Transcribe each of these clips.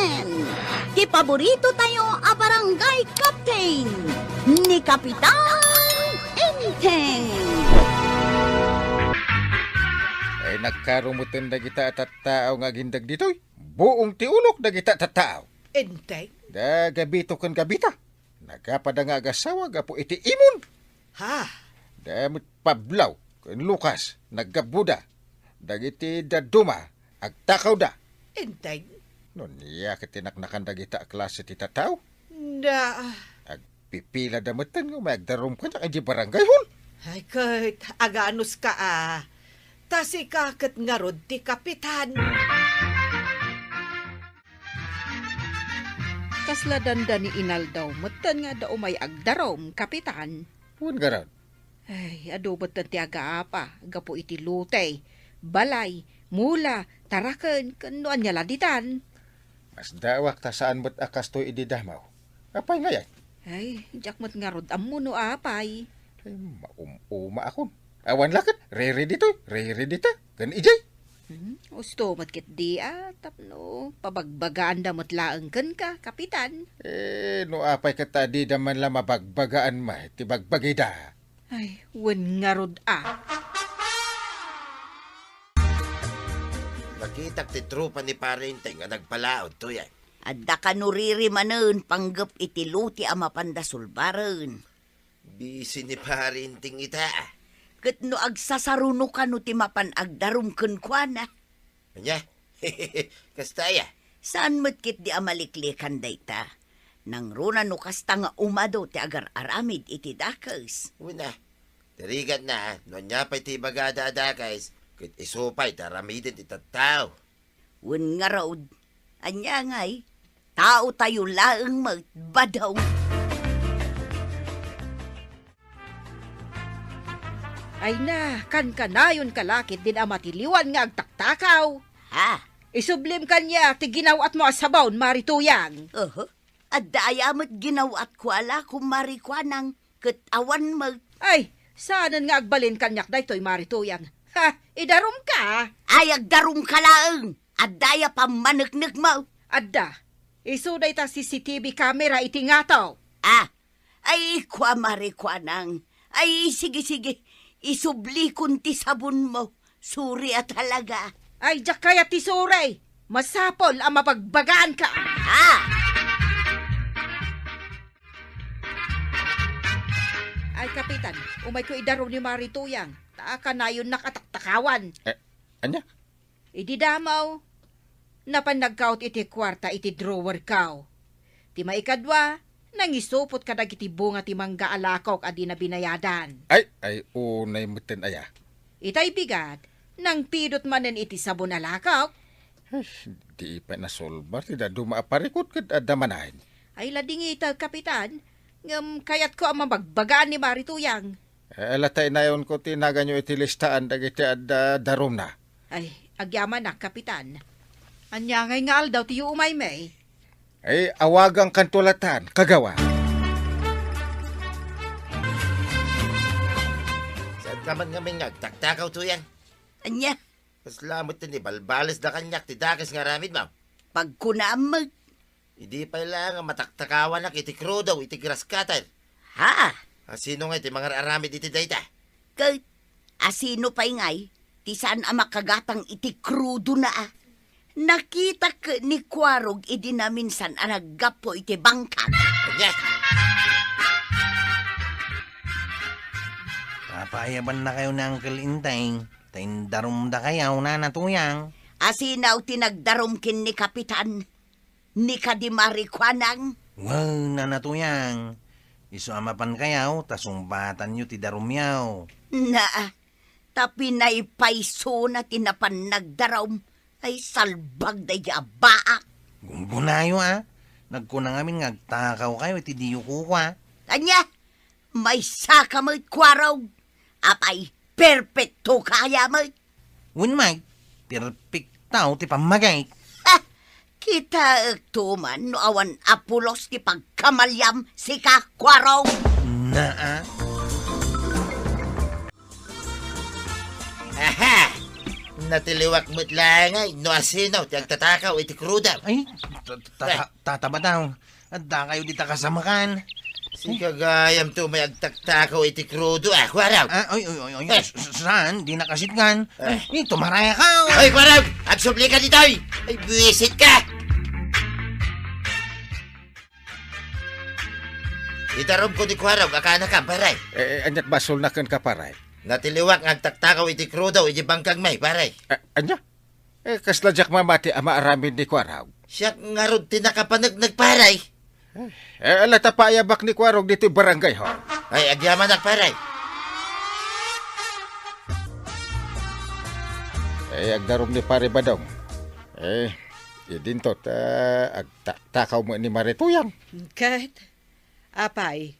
Inten! Ti paborito tayo a barangay captain ni Kapitan Inten! Ay nagkarumutin na kita at tao nga gindag dito'y. Buong tiulok na kita at tao. Enteng? Da gabito kan gabita. Nagkapada nga agasawa gapo iti imon. Ha? Damit pablaw kan Lucas naggabuda. Dagiti daduma agtakaw da. Enteng? No niya kitinaknakan dagita klase ti tataw. Na... Agpipila damatan nga magdarom ka na di barangay hol. Ay, kahit aganos ka Tasi kakat nga rod ti kapitan. Kasladanda ni Inaldaw, matan nga daw may agdarom, kapitan. Pun garan. Ay, adobot na ti agaapa, gapo iti lutay, balay, mula, taraken, kanuan niya laditan. Mas dawak ta saan mo't akas to'y ididamaw. Apay nga yan. Ay, jakmat nga rod, amuno apay. Ay, maumuma akon. Awan lakit, re-re dito, gan ijay. Usto matkit di tapno, pabagbagaan damot laeng ken ka, kapitan. No apay ka tadi daman la mabagbagaan ma, ti bagbagay da. Ay, wen nga rod Nakita ti trupa ni Parinteng nga nagpalaod to yan. Adda ka nuririmanen panggap iti luti a mapandasulbaren. Bisi ni Parinteng ita. Ket no agsasaruno ka no ti mapan agdarum ken kuana. Anya? Kastaya. Saan matkit di amaliklikan dayta? Nang runa no kasta nga umado ti agar aramid iti dakes. Una, tarigat na, no niya pa iti bagada adakais, kit isupay taramidin iti tattao. Wen nga raod, anya ngay, tao tayo laeng magbadaw. Ay na, kan kanayon kalakit din amatiliwan nga agtaktakaw. Ha? Isublim kanya, ti ginawat mo asabawon, marituyang. Adaya mo't ginawat ko ala kung marikwanang ket awan mag... Ay, saanan nga agbalin kanyak daytoy marituyang. Ha, idarom ka. Ay, agdarum ka laeng. Adaya pa maneknek mo. Adda, isuday ta CCTV camera iti ngataw. Ay, kwa marikwanang. Ay, sige. Isubli kunti sabon mo. Suri at talaga. Ay, jak kaya tisuray. Masapol ang mapagbagaan ka. Ay, kapitan, umay ko idaro ni Marituyang. Taaka na yun nakataktakawan. Anya? Idi damaw. Napanagkaut iti kwarta iti drawer kaw. Ti maikadwa, nangisupot ka iti bunga ti mangga alakok adi na binayadan. Ay, unay mutin aya. Itay bigat, nang pidot manen iti sabon alakok. Ay, di pa nasolbar, tida dumaaparikot kat adamanahin. Ay lading ita, kapitan, ngam kayat ko ang mabagbagaan ni Marituyang. Alatay na yun ko tinaga nyo iti listaan dagiti darom na. Ay, agyaman na, kapitan. Anya ngay nga aldaw tiyo umay may. Ay, awagang kantulatan, kagawa. Saan ka man nga nagtaktakaw to yan? Anya, Kaslamot ni balbalis da kanyak ti dakis nga ramid mo. pagkunamag. Hindi pa lang nga mataktakawan na iti krudaw iti graskatan. Ha? Sino nga iti mga aramid iti dayta? Ket, asino pa'y ngay, ti saan ang makagatang iti krudo na Nakita ka ni Kwarog idi na minsan ang naggapo iti bangkag. Anya? Papayaban na kayo ng Uncle Inteng. Taindarom da kayaw na natuyang. Asinaw tinagdarom kin ni Kapitan. Ni Kadimarikwanang. Wow, na natuyang. Isuamapan kayaw, tasumpatan nyo ti darumyaw. Na, tapi na ipaiso na tinapan nagdarom. Ay salbag da yabaak. Gumbunayo Nagkunang amin ngagtakaw kayo iti diyo kukwa. Anya, may saka mo Kwarog. Apay, perfecto kaya mo. Winmay, perfectaw ti pamagay. Kita tuman no awan apulos ti pagkamalyam si Kwarog. Aha! Natiliwak mo't lang ay, no asino, tiyang tatakaw iti kruda. Ay, tataba daw. At da kayo di takasamakan. Si kagayam to may agtaktakaw iti krudo, Kwaraw. Ay, saan? Di nakasitgan. Ay, tumaraya ka. Ay, Kwaraw, agsupli ka dito, ay buwisit ka. Itarom ko ni Kwaraw, akana ka, paray. Anyat basol na kan ka paray. Natiliwak nga agtaktakaw iti krudo, iti bangkang may, paray. Anya? Kasladyak mamati ama aramin ni Kwaraw. Siya nga ron tinakapanag paray. Alata pa ayabak ni Kwarog dito barangay ho. Ay, agyaman paray. Agdarom ni pare badong. Idintot, agtakaw mo ni Marituyang. Kat, apay,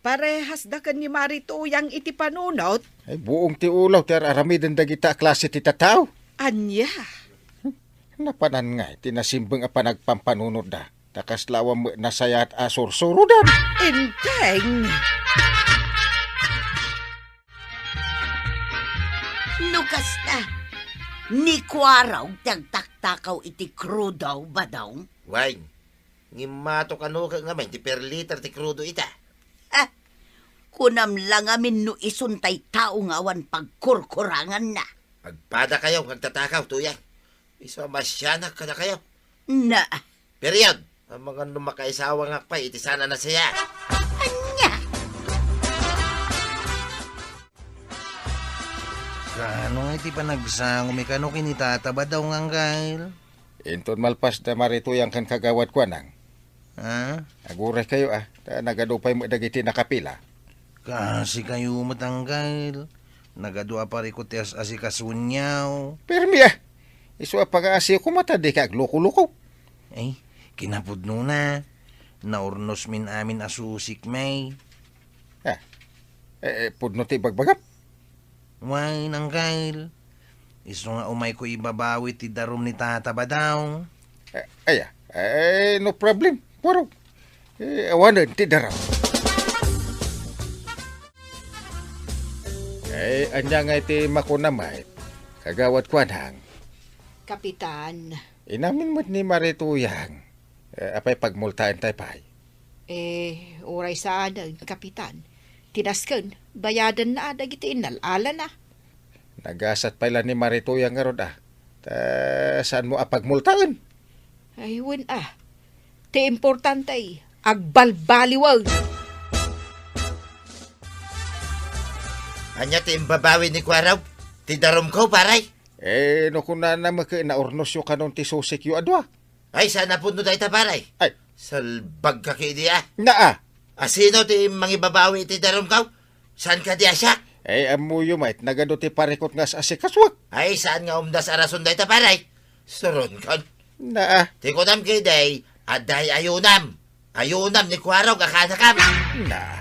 parehas da kan ni Marituyang iti panunot, Buong ti ulaw, ti aramidin dagita klase ti tataw. anya. Napanan nga, tinasimbang panagpampanunod da. Takaslawa mo nasaya at asur-surudan. Inteng. Nukas na. Ni Kwaraw tagtaktakaw iti krudaw ba daw? Wine, ngimato ka no ka nga may, ti per liter ti krudo ita. Kunam lang amin no isuntay tao nga awan pagkurkurangan na. Agpada kayo, magtatakaw, tuyang. Isa masyanak ka na kayo. Na, Period. Ang mga numakaisawa nga pa, iti sana na siya. anya. Kano nga iti panagsango may kano kinitataba daw nga Gail? Inton malpas na Marituyang kan kagawad kwa nang. Ha? Aguray kayo nagadupay mo dagiti nakapila. Kasi kayo matanggal. Nagadua pa rin ko tiyas asikasunyaw. Permi Isu pag-aasiyo ko matadi ka agluko-luko. Ay, kinapudno na. Naurnos min amin asusik may. Pudno ti bagbagap. Why, nanggail. Iso nga umay ko ibabawi ti darum ni tataba daw. No problem. Puro. Awanan ti daraw. Anya nga iti makunamay. Kagawad kwa nang. Kapitan, Inamin mo't ni Marituyang. Apay pagmultaan tayo pay. oray sana, kapitan. Tinasken, bayadan na dagiti inalala na. Nagasat pala ni Marituyang nga ron saan mo apagmultaan? Ay, win Ti importante, agbalbaliwag. Anya ti imbabawi ni Kwaraw, ti darom ko, paray. No kung na naurnos yung kanon ti susik yung adwa. Ay, sana po no tayo paray. Ay, Salbag ka kay diya. naa. Asino ti mangibabawi ti darom ka? Saan ka diya siya? Amuyo mait, nagado ti parikot nga sa asikaswag. Ay, saan nga umdas arason dahi ta paray? Suron kon. Naa. Ti kunam kay day, aday ayunam. Ayunam ni Kwaraw, kakanakam. Naa.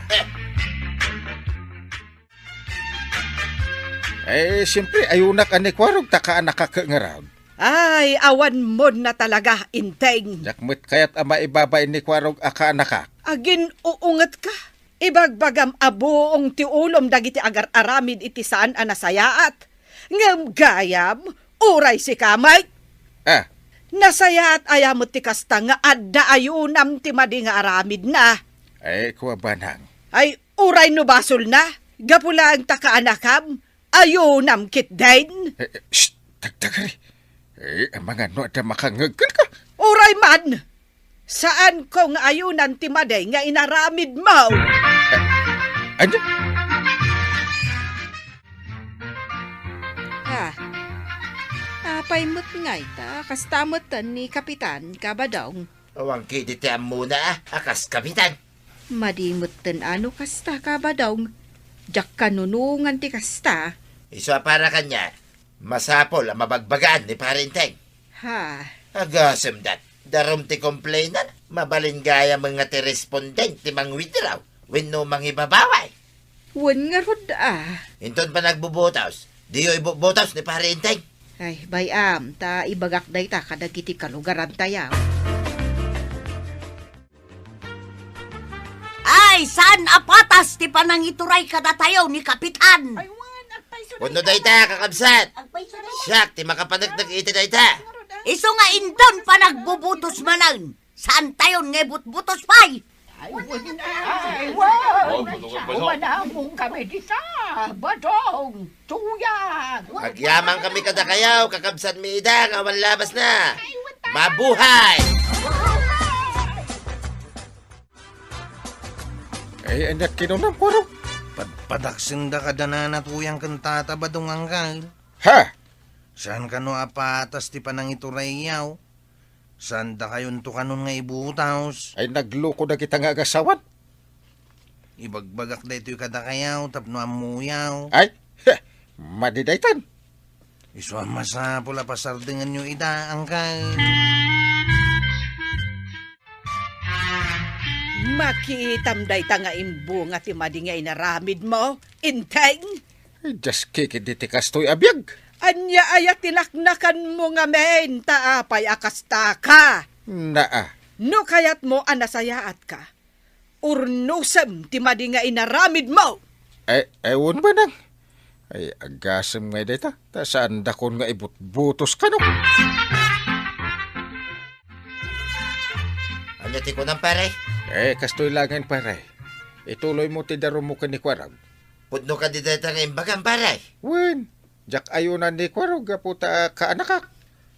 Siyempre, ayunak ani Kwarog, takaan nakakangaraw. Ay, awan mo na talaga, Inteng. Yakmit kaya't ama ibabay ni Kwarog aka nakak. Agin uungat ka. Ibagbagam abuong ti ulom dagiti agar aramid iti saan anasayaat. Ngam gayam, uray si kamay. Nasayaat ayamot ti kasta nga adda ayunam ti madi nga aramid na. Kuwa banang. Ay, uray no basol na. Gapula ang takaanakam. Ayunam kit din. Shh! Tagtagari. Ang mga no ada makangagkan ka. Uray man. Saan ko nga ayunan ti maday nga inaramid mo? Anya? Apay mo't nga ita, kastamatan ni Kapitan Kabadong. Awang kiditiam muna akas kapitan. Madimutan ano kasta Kabadong. Jak kanunungan ti kasta. Iso para kanya, masapol ang mabagbagaan ni Parinteng. Agasem dat, darom ti komplainan, mabalingaya mga ti respondent ti mangwidraw, wenno mangibabaway. Wen nga rod Inton pa nagbubotaws, diyo ibubotaws ni Parinteng. Ay, bayam, ta ibagak day ta kadagiti kalugaran tayaw. Ay, saan apatas ti panangituray kada tayo ni Kapitan? Wan, at paiso Puno dayta, kakabsat. Siyak, ti makapanagdag iti dayta. Iso nga indon pa nagbubutos manan. Saan tayon nga butos pay? Umanamong kami dita, badong, tuyang. Agyaman kami kada kayaw, kakabsat mi ida, awan labas na. Mabuhay! Ay, anak kinunam ko ro. Padaksin da ka danana tuyang kang tatabadong anggal. Ha? Saan ka no apatas ti panang iturayaw? Saan da kayon to kanon nga ibutaws? Ay, nagloko na kita nga agasawan. Ibagbagak da ito'y kadakayaw, tapno amuyaw. Ay, madidaytan. Iso ang masapula pasardingan nyo ida, angkal. Makitam day ta nga imbo nga ti madingay na ramid mo, inteng. Ay, just kikiditi kastoy abiyag. Anya ayat tinaknakan mo nga men, taapay akasta ka. Naa. No kayat mo anasayaat ka. Urnusem ti madingay na ramid mo. Ay, ewan ba nang? Ay, agasam nga dita. Ta saan dakon nga ibut-butos ka no? Ano ti ko ng pare? Kastoy langan pare. Ituloy mo ti daro mo ka ni Kwarag. Puno ka di dayta nga imbagan pare. Wen, jak ayunan ni Kwarag puta kaanakak.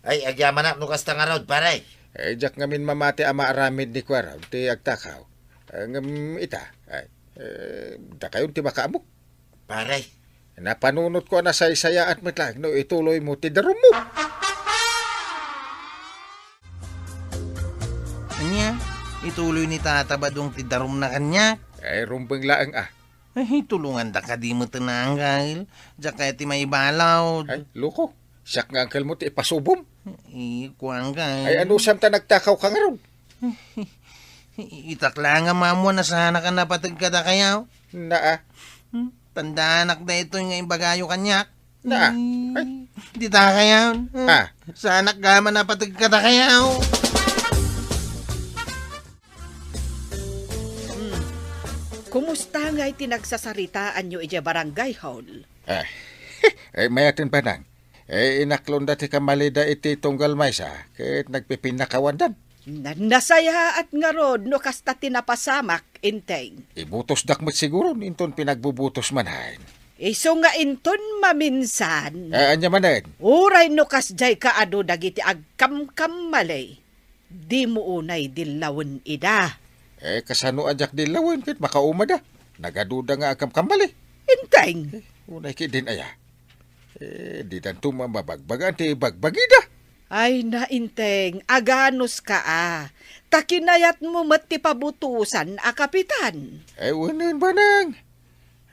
Ay, agyaman na nukas ta nga raw pare. Jak ngamin mamati ama aramid ni Kwarag ti agtakaw. Ngam ita. Ay, da kayon ti makaamok. Pare, Napanunot ko na say-saya at matlag no ituloy mo ti daro mo. Anya, ituloy ni tatabadong ti darum na kanya. Ay, rumbang laang Ay, tulungan da ka di mo tinanggal. Diyan kaya ti may balaw. Ay, loko. Siyak nga angkel mo ti ipasubom. Kuwang ka. Ay, ano siyam ta nagtakaw ka nga ron? Itakla nga mamo na sana ka napatag ka da kayaw. Naa. Tandaanak na ito yung imbagayo kanyak. Naa. Ay. Di ta kayaw. Sana ka man napatag ka da kayaw. Kumusta nga itinagsasaritaan nyo ija barangay hall? Ay, mayatin pa nang. Inaklon dati kamalida iti tunggal maysa. Kahit nagpipinakawan dan. Nasaya at nga rod no kasta tinapasamak, inteng. Ibutos dakmat siguro. Inton pinagbubutos manhain. Iso nga inton maminsan. Anya manan. Uray no kasjay ka ado dagiti agkam-kam malay. Di mo unay dilawon ida. Kasano ajak dilawan kit makauma da. Nagaduda nga agam kambali. Inteng. Unay ki din aya. Di dan tumamabagbagan ti bagbagida. Ay na inteng, aganos ka Takinayat mo mati pabutusan kapitan. Wanan ba nang?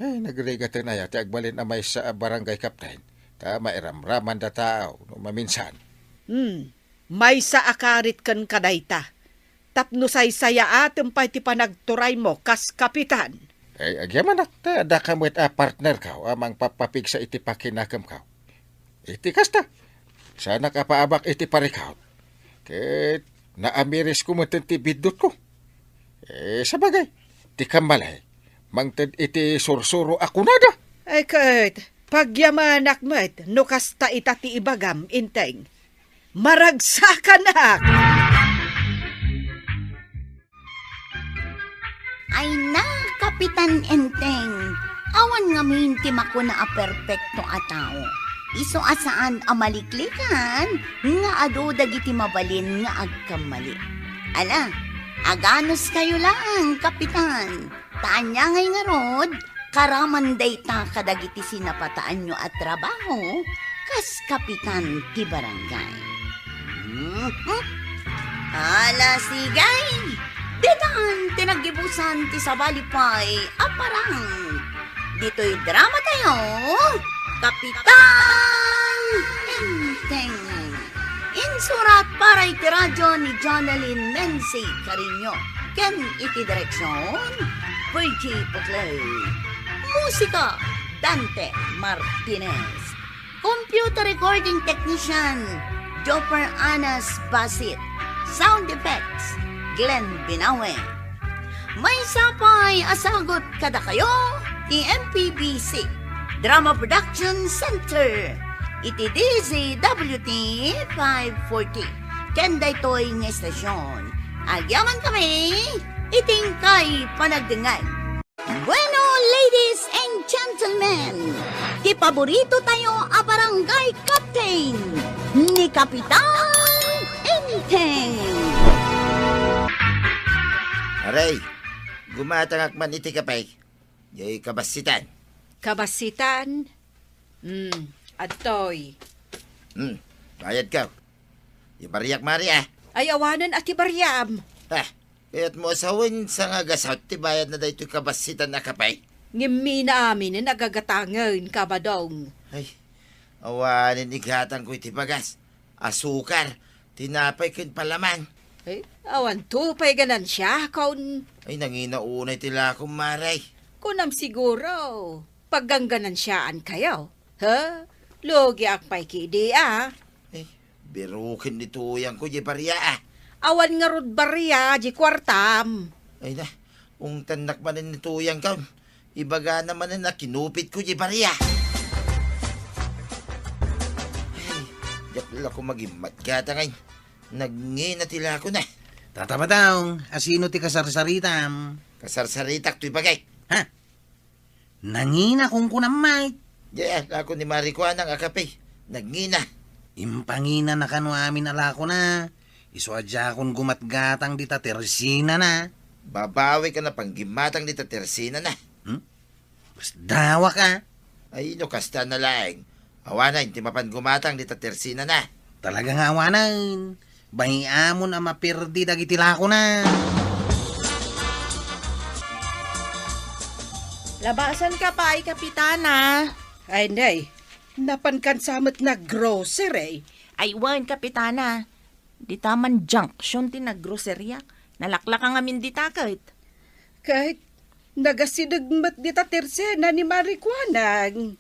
Nagregatan aya ti agbalin amay sa barangay kapten. Ta mairamraman da tao no maminsan. May sa akarit kan kadayta. Tapno say-saya atem pa ti panagturay mo kas kapitan. Agyaman ta da kamwet partner ka amang papapig sa iti pakinakam ka. Iti kasta. Sana ka paabak iti parikaw. Ket naamiris ko matin ti bidot ko. Sabagay, ti kamalay. Mangted iti sursuro ako nada. Ay ket, pagyamanak met, no kasta ita ti ibagam, inteng. Maragsakan. Ay na, Kapitan Enteng. Awan nga minti mako na perfecto a tao. Iso asaan amaliklikan nga ado dagiti mabalin nga agkamali. Ala, aganos kayo lang, Kapitan. Taanya ngay nga rod, karaman dayta kadagiti sinapataan nyo at trabaho, kas Kapitan ti barangay. Ala, sigay! Ditan, tinagibusan ti sabalipay, aparang. Dito'y drama tayo, Kapitan Enteng. Insurat para iti radyo ni Jonalyn Menzi Carino. Ken iti direksyon, Virgie Puclay. Musika, Dante Martinez. Computer recording technician, Jopper Anas Basit. Sound effects, Glenn Binawe. May sapay asagot kada kayo, ti MPBC. Drama Production Center. Iti DZWT 540. Kenda ito'y ng estasyon. Agyaman kami, iting kay panagdingay. Bueno, ladies and gentlemen, di paborito tayo a barangay captain ni Kapitan Enteng. Aray, gumatangak man iti kapay. Yay kabasitan. Kabasitan? Adtoy. Bayad ka. Ibariyak mari ah. Ay awanan at ibaryam. Kaya't mo asawin sa nga gasawt, ti bayad na dahito kabasitan na kapay. Ngimmi na amin na nagagatangan kabadong. Ay, awanin igatan ko iti bagas. Asukar, tinapay kin palaman. Ay, awan tupay ganan siya, kaun. Ay, nanginaunay tila akong maray. Kunam siguro, paggangganan siyaan kayo. Ha? Logi akpay kidi ah. Ay, birukin nituyang ko, Jeparia ah. Awan nga rod barya, di kwartam. Ay na, kung tanak man nituyang ka, ibaga naman na kinupit ko, Jeparia. Ay, yakla ko mag-imat gata ngay. Nagngina tila ako na. Tatabadaw, asino ti kasarsaritam? Kasarsaritak to'y bagay. Ha? Nangina kung kunamay. Diyan, ako ni Maricuan ang akape. Nagngina. Impangina na kanu amin alako na. Isuadya akong gumatgatang di tatersina na. Babawi ka na panggimatang ni Tatersina na. Mas dawa ka. Ay, no, kasta na laing. Awanan, timapan gumatang ni Tatersina na. Talagang awanan. Bahiamon ang mapirdi dagiti lako na. Labasan ka pa ay kapitana. Ay, nay. Napankan samot na grocery. Ay, wan, kapitana. Di taman junction ti naggrocerya. Nalaklak ang amin di takit. Kahit nagasidagmat di tatersena ni Maricuanang.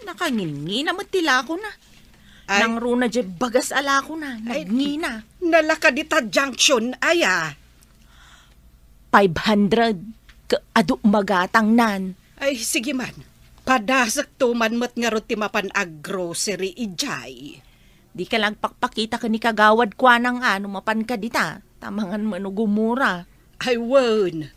Nakangingina mo tila ko na. Ay. Nang runa dyan bagas ala ko na. Nagngina. Nalaka di ta junction, aya. 500 adu magatang nan. Ay, sige man. Padasak tuman mo't nga ro timapan ag grocery ijay. Di ka lang pakpakita ka ni kagawad kwa ng mapan ka dita. Tamangan manugumura. Ay, wan.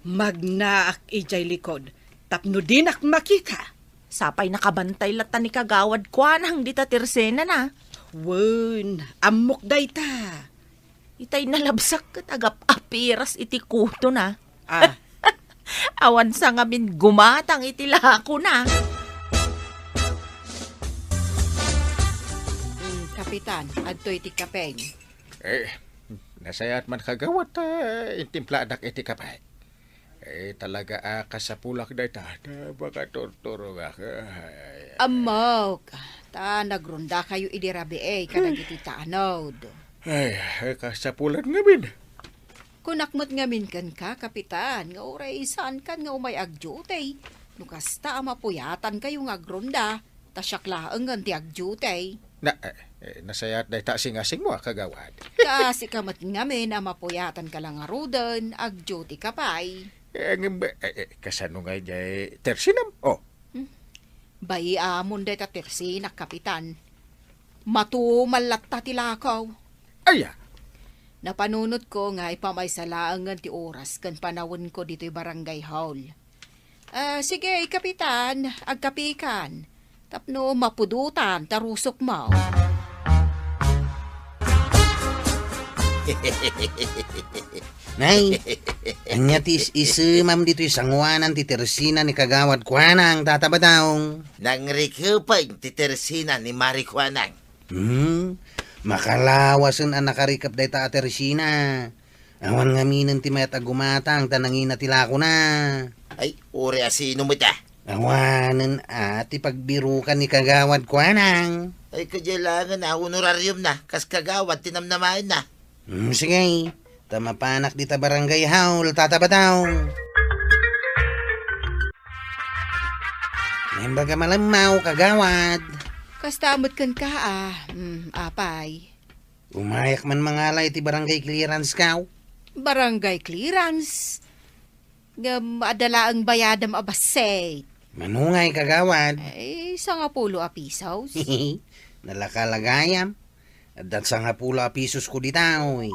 Magnaak ijay likod. Tapno dinak makita. Sapay nakabantay lata ni kagawad kwa ng dita tirsena na. Wan. Amok day ta. Itay nalabsak kat agap apiras iti kuto na. Ah, Awan sa ngamin gumatang itila ko na. Kapitan, adtoy ti kapeng. Nasayat man kagawat, intimpla anak iti kapay. Talaga kasapulak na ita, baka torturo nga ka. Amaw ka. Ta, nagrunda kayo idirabi kadag iti taanod. Ay, kasapulan ngamin. Kunakmat ngamin kan ka, kapitan, nga oray saan kan nga umay agjutay. Nukasta mapuyatan kayo nga grunda, tasyaklaan nga ti agjutay. Nasayat na ita singasing mo, kagawad. Kasi kamat ngamin mapuyatan ka lang nga rudan, agjuti ka pa'y. Kasano nga jay tersinam? Oh, Bayi amon day tatirsinak, kapitan. Matumalat ta tilakaw. aya. Napanunot ko nga ipamaysalaangan ti oras kan panawon ko dito'y barangay hall. Sige, kapitan, agkapikan. Tapno mapudutan, tarusok mo. Nay, anya tis isimam dito'y sangwanan ti tersina ni kagawad kuanang tatabadaw. Nang rikupay ti Tersina ni Maricuanang. Makalawasan ang nakarikap day ta tersina. Awan ngaminan ti mayat agumatang tanangina tila ko na. Ay, uri asino mo ta. Awanan at ipagbirukan ni kagawad kuanang. Ay, kailangan na, honorarium na, kas kagawad, tinamnamain na. Sige, tamapanak di ta barangay haul tatabadaw. Nembaga malamaw kagawad. Kastamot kan ka apay. Umayak man mangalay ti barangay clearance kaw. Barangay clearance. Nga adala ang bayadam abasay. Manungay kagawad. Ay, sa nga pulo a pisos. Nalakalagayam. At sa nga pula pisos ko ditaw eh.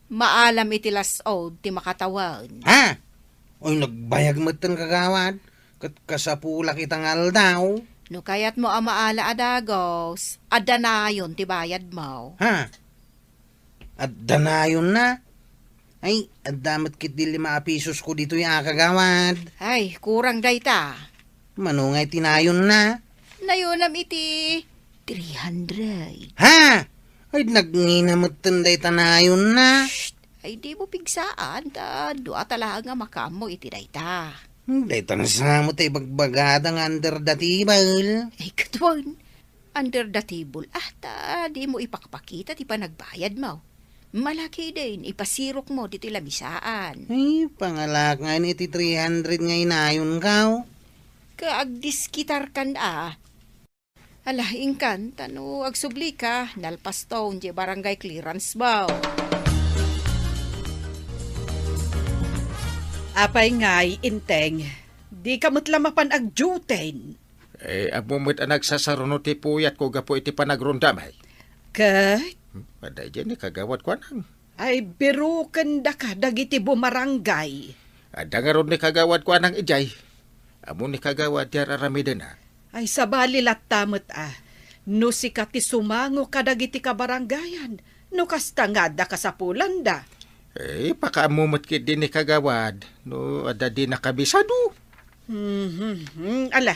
Maalam iti lasod ti makatawan. Ha? Oy, nagbayag matan kagawad. Kat kasapula kitang aldaw. No kayat mo ang maala adagos, adanayon ti bayad mo. Ha? At danayon na. Ay, at damat kit di 5 pisos ko dito yung kagawad. Ay, kurang dayta. Manungay tinayon na. Nayunam iti 300. Ha? Ay, nagninamatan day tanayon na. Ay, di mo pigsaan, doa talaga nga makamo iti dayta. Day tanasa mo tayo bagbagadang under the table. Ay, katwan, under the table, di mo ipakpakita ti panagbayad mo. Malaki din, ipasirok mo dito lamisaan. Ay, pangalak nga iti 300 nga inayon ka. Kaagdiskitar kan Alaing kan, tano agsubli ka, nalpastaw di barangay clearance ba? Apay ngay, inteng. Di kamot lamapan agjuten. Amumit ang nagsasarunod ti puyat ko gapo iti panagrundamay. Kat, Paday dyan ni kagawad ko nang. ay biruken da ka dagiti bumarangay. Ada nga ron ni kagawad ko nang ijay. Amo ni kagawad yar aramida na. Ay sabali tamot No si ti sumango kadagiti kabarangayan. No kasta nga da kasapulanda. Pakaamumot kit din ni kagawad. No, ada din nakabisado. Ala,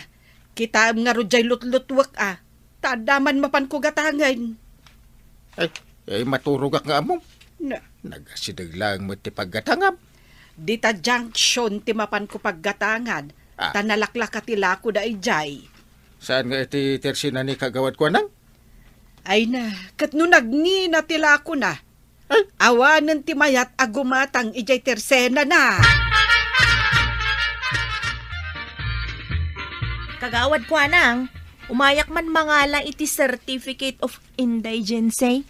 kita nga rujay lutlutwak Tadaman mapan ko gatangan. Maturugak nga among. Na, Nagasidag lang mo ti paggatangam. dita junction ti mapan ko paggatangan. Tanalaklak katila ko da ijay. Saan nga iti tersina ni kagawad ko nang? Ay na, kat no nagni na tila ko na. Awanan ti mayat agumatang ijay tersena na. Kagawad ko anang, umayak man mangala iti Certificate of Indigency.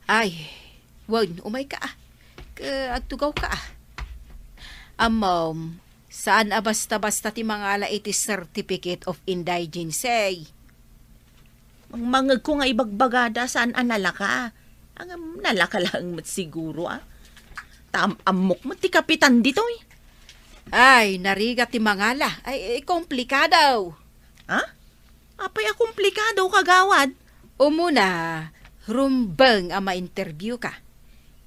Ay, wag, umay ka agtugaw ka Amom, saan basta-basta ti mangala iti Certificate of Indigency? Ang mangag ko nga ibagbagada saan analaka. Ang nalaka lang mat siguro Amok mo ti kapitan dito Ay, narigat ti mangala. Ay, komplikado. Ha? Apay komplikado kagawad. Umuna, rumbang ang ma-interview ka.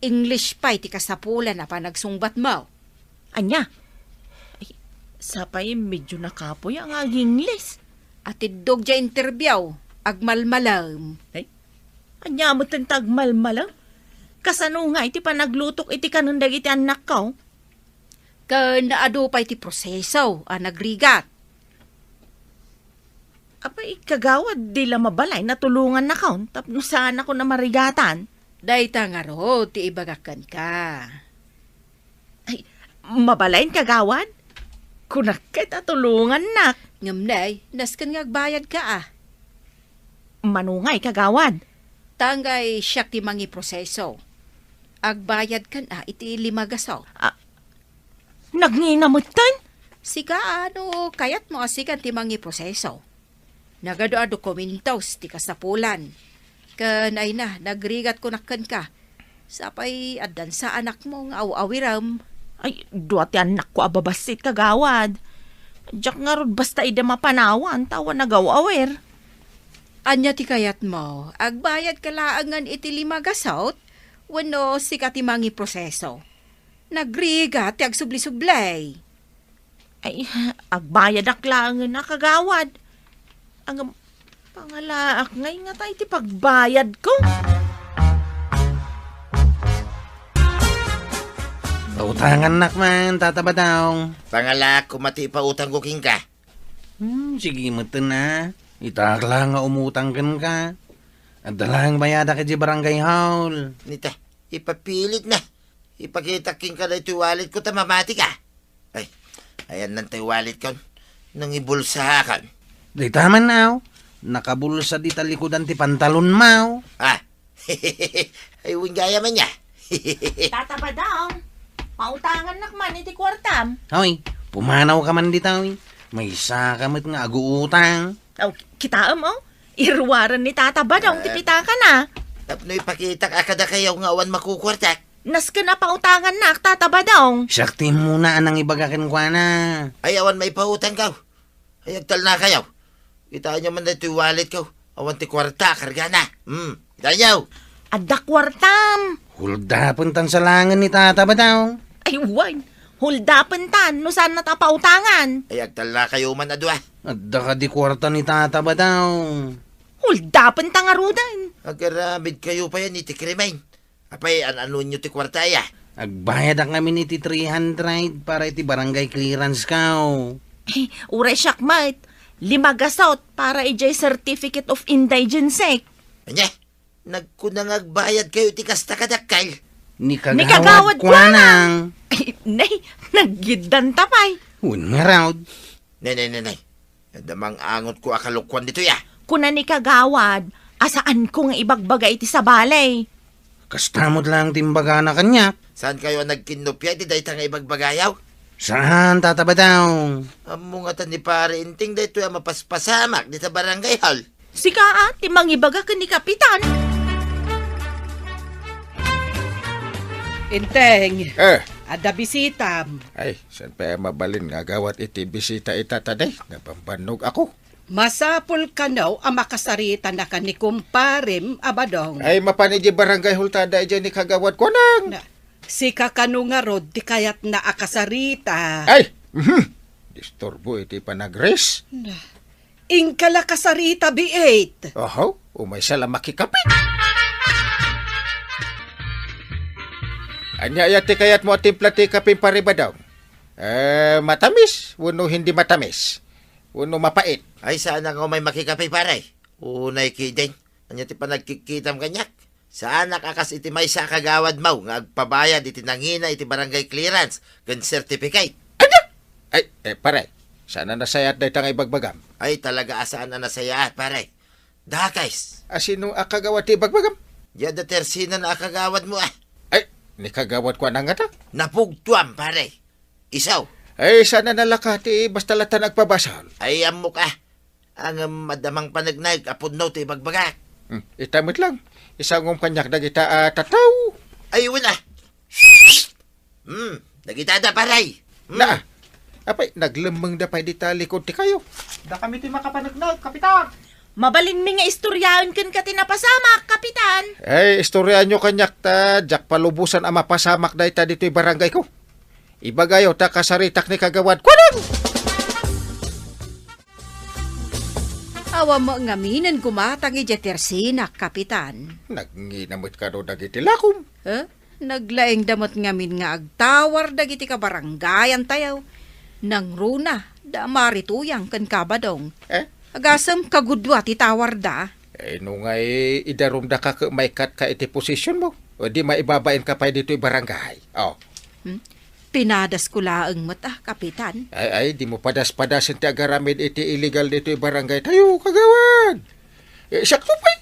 English pa iti kasapulan na pa nagsungbat mo. Anya? Ay, sapay medyo nakapoy ang English. At idog dya interview, agmalmalam. Ay, anya mo tentag malmalang? Kasano nga iti panaglutok iti kanundag iti anak ko? Naado pa iti proseso, nagrigat. Apay kagawad di la mabalay natulungan na kaon tapno saan ako na marigatan. Dayta nga ro, ti ibagakan ka. Ay, mabalain kagawad? Kunak kita tulungan nak. Ngamnay, naskan nga agbayad ka Manungay kagawad. Tanggay siyak ti mangi proseso. Agbayad ka na iti 5 gasaw. Nagninamutan? Sika kayat mo asikan ti mangi proseso. Nagado dokumentos ti kasapulan. Kanay na, nagrigat ko nakan ka. Sapay adan sa anak mo nga aw-awiram. Ay, duwati anak ko ababasit kagawad. Diyak nga rod basta ida mapanawan, tawa nagawawer. Anya ti kayat mo, agbayad ka laangan iti 5 gasaw, wano sika ti mangi proseso. Nagrigat ti agsubli-sublay. Ay, agbayad aklangan na kagawad. Ang pangalaak ngay nga tayo ti pagbayad ko. Pautangan nak man, tataba daw. Pangalak, kumati pa utang ko king ka. Sige mo na. Itakla nga umutang ka. At dalang bayada ka di barangay hall. Nita, ipapilit na. Ipakita king ka na ito wallet ko, tamamati ka. Ay, ayan nang tayo wallet ko. Nang ibulsahakan. Di taman now. Nakabulsa di talikudan ti pantalon mau. Ay, winggaya man niya. Tataba daw. Pautangan nakman iti kwartam. Hoy, Pumanaw ka man ditaw eh. May isa ka mat nga aguutang. Aw, kitaam oh. Irwaran ni Tata Badong, tipita ka na. Tapno ipakita ka kada kayo nga awan makukwartak. Nas ka na pautangan na, Tata Badong. Sakti muna anang ibagakin kwa na. Ay awan may pautang ka. Ay agtal na kayo. Kita nyo man na ito'y wallet ko. Awan ti kwarta, karga na. Kita nyo. Adda kwartam. Huldapon tan sa langan ni Tata Badong. Ay, wine. Huldapan tan, no saan natapautangan. Ay agtal na kayo man adwa. Adda ka di kwarta ni Tata Badong. Huldapan tan arudan. Agaramid kayo pa yan iti krimen. Apay ano nyo ti kwarta ya. Agbayad ang kami iti 300 para iti barangay clearance kao. Uray siyak, mate. 5 gasot para ijay Certificate of Indigency. Anya, nagkunangagbayad kayo ti kasta kadakal. Ni Ni kagawad kagawad kwa nang. Nay, naggidan tapay. Un nga raw. Nay. Damang angot ko akalukwan dito ya. Kuna ni kagawad, asaan ko nga ibagbaga iti sa balay. Kastamot lang timbaga na kanya. Saan kayo nagkinopya ti dayta nga ibagbagayaw? Saan, Tata Badong? Amo nga tan ni pare inting dayto ya mapaspasamak di sa barangay hall. Sika timang ibaga ka ni Kapitan. Inteng, Eh, ada bisitam. ay, saan pa mabalin nga gawat iti bisita itataday? Napambanog ako. Masapul ka naw ang makasarita na ka ni kumparem abadong. Ay, mapaniji barangay hultada dyan ni kagawad ko nang. Na, si kakano nga rod di kayat na akasarita. Ay, disturbo iti panagres. Ingkala kasarita B8. Oho, umay sala makikapit. Anya yati kayat mo timpla ti kapin pariba daw. Matamis, wano hindi matamis. Wano mapait. Ay saan ako may makikapay pare? Unay kideng. Anya ti panagkikitam kanyak. Saan nakakas iti may sa kagawad mau nga agpabayad iti nangina iti barangay clearance gan certificate. Ay, pare, sana nasayat dahi tangay bagbagam. Ay talaga asaan na nasaya pare. Dakais. Asino akagawad ti bagbagam? Yada tersina na akagawad mo ah. Ay, ni kagawad ko anang nga Napugtuam pare. Isaw. Ay, sana nalakati basta latan agpabasal. Ay amok ah. Ang madamang panagnag apudno ti bagbagak. Itamit lang. Isangong kanyak dagita tataw. Ay wala. Nagitada paray. Na, apay, naglamang da pa'y di talikod ti kayo. Da kami ti makapanagnog, Kapitan. Mabalin mi nga istoryaon kan ka tinapasamak, Kapitan. Ay, istorya nyo kanyak ta, jak palubusan ang mapasamak dahi ta dito'y barangay ko. Ibagayo ta kasaritak ni kagawad ko nang! Awa mo nga minan kumatang tersina, Kapitan. Nagnginamot ka do dagiti lakom. Naglaeng damot ngamin nga agtawar dagiti ka barangayan tayaw. Nang runa, da marituyang kan kabadong. Agasam kagudwa ti tawar da. Nung ay idarum da ka maikat ka iti posisyon mo. O di maibabain ka pa dito'y barangay. Oh. Pinadas ko laang mata, Kapitan. Ay, di mo padas-padasin ti agaramid iti illegal dito'y barangay tayo, kagawad. Sakto pa'y.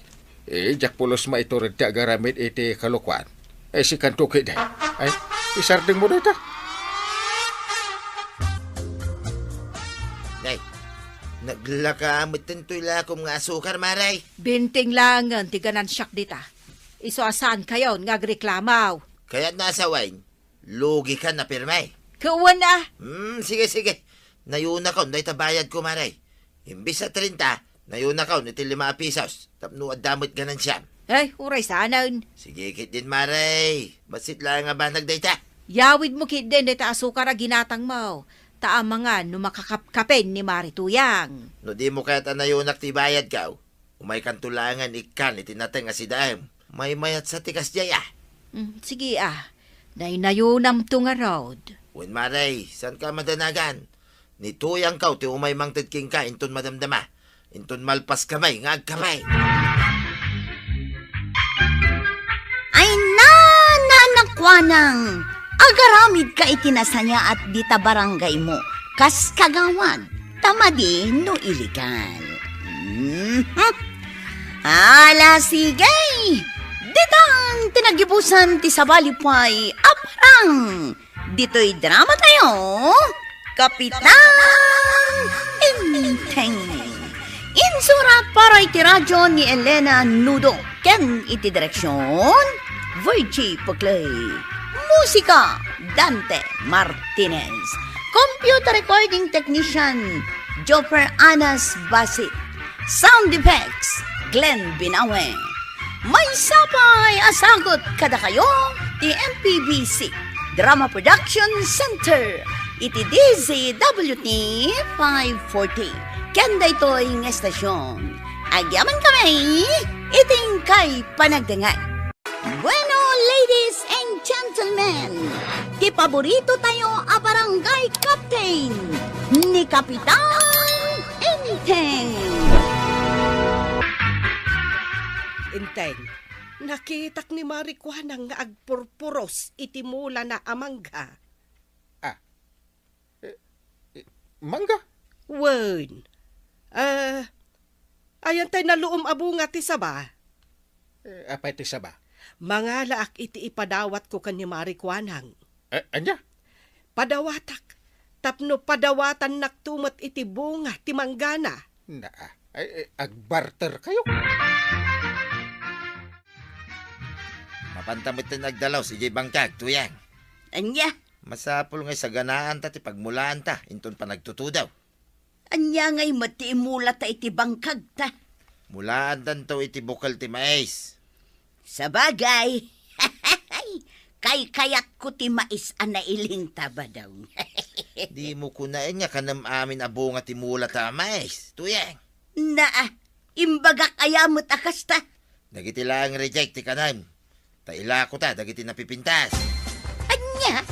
Jak pulos maiturid ti agaramid iti kalukwan. Si Kantuki day. Ay, isarding mo dito. Nay, naglakamit tinto'y lakom nga asukar maray. Binting langan ti ganan siyak dita. Iso asan kayo nga agreklamaw. Kaya't nasa wine, lugi ka na pirmay. Kuwan na. Sige. Nayuna ka, na itabayad ko maray. Imbis sa 30, nayuna ka, niti 5 pisos. Tapno at damot ganan siyam. Ay, uray sanan. Sige kit din maray. Basit lang nga ba nagdayta? Yawid mo kit din dita asukar a ginatang mo. Taamangan no makakapkapen ni Marituyang. No di mo kaya't nayunak ti bayad ka. Umay kantulangan ikan itinatay nga si Daem. May mayat sa tikas jaya. Sige naynayunam to nga road. Wen maray, san ka madanagan? Nituyang ka, ti umay mangtid king ka, inton madamdama. Inton malpas kamay, ngag kamay. Ay nanakwanang. Agaramid ka itinasanya at dita barangay mo. Kas kagawad, tamadi no iligal. Ala sige. Ditang tinagibusan ti sabali pa'y aparang. Dito'y drama tayo. Kapitan Enteng. Insurat para iti radyo ni Elena Nudo. Ken iti direksyon, Virgie Puclay. Musika, Dante Martinez. Computer recording technician, Joper Anas Basit. Sound effects, Glenn Binawe. May sapay asagot kada kayo, ti MPBC Drama Production Center. Iti DZWT 540. Kanda ito'y ng estasyon. Agyaman kami, iting kay panagdangay. Bueno, ladies and gentlemen, ti paborito tayo a barangay captain ni Kapitan Enteng. Inteng, nakitak ni Marikuanang nga agpurpuros iti mula na amangga. Mangga? Wen, ayan tayo naluom abunga ti saba. Apay ti saba? Mga laak iti ipadawat ko kan ni Marikuanang. Anya? Padawatak, tapno padawatan naktumat iti bunga ti manggana. Agbarter kayo. Mapantamit na nagdalaw si Jay Bangkag, tuyang. Anya? Masapol nga sa ganaan ta, ti pagmulaan ta, inton pa nagtutudaw. Anya ngay matiimula ta iti bangkag ta. Mulaan dan to iti bukal ti mais. Sa bagay, kay kayat ko ti mais ana iling taba daw. Di mo kunain nga kanam amin abunga ti mula ta mais, tuyang. Imbagak ayamot akas ta. Dagiti lang reject ti kanam. Taila ko ta, dagiti napipintas. Anya?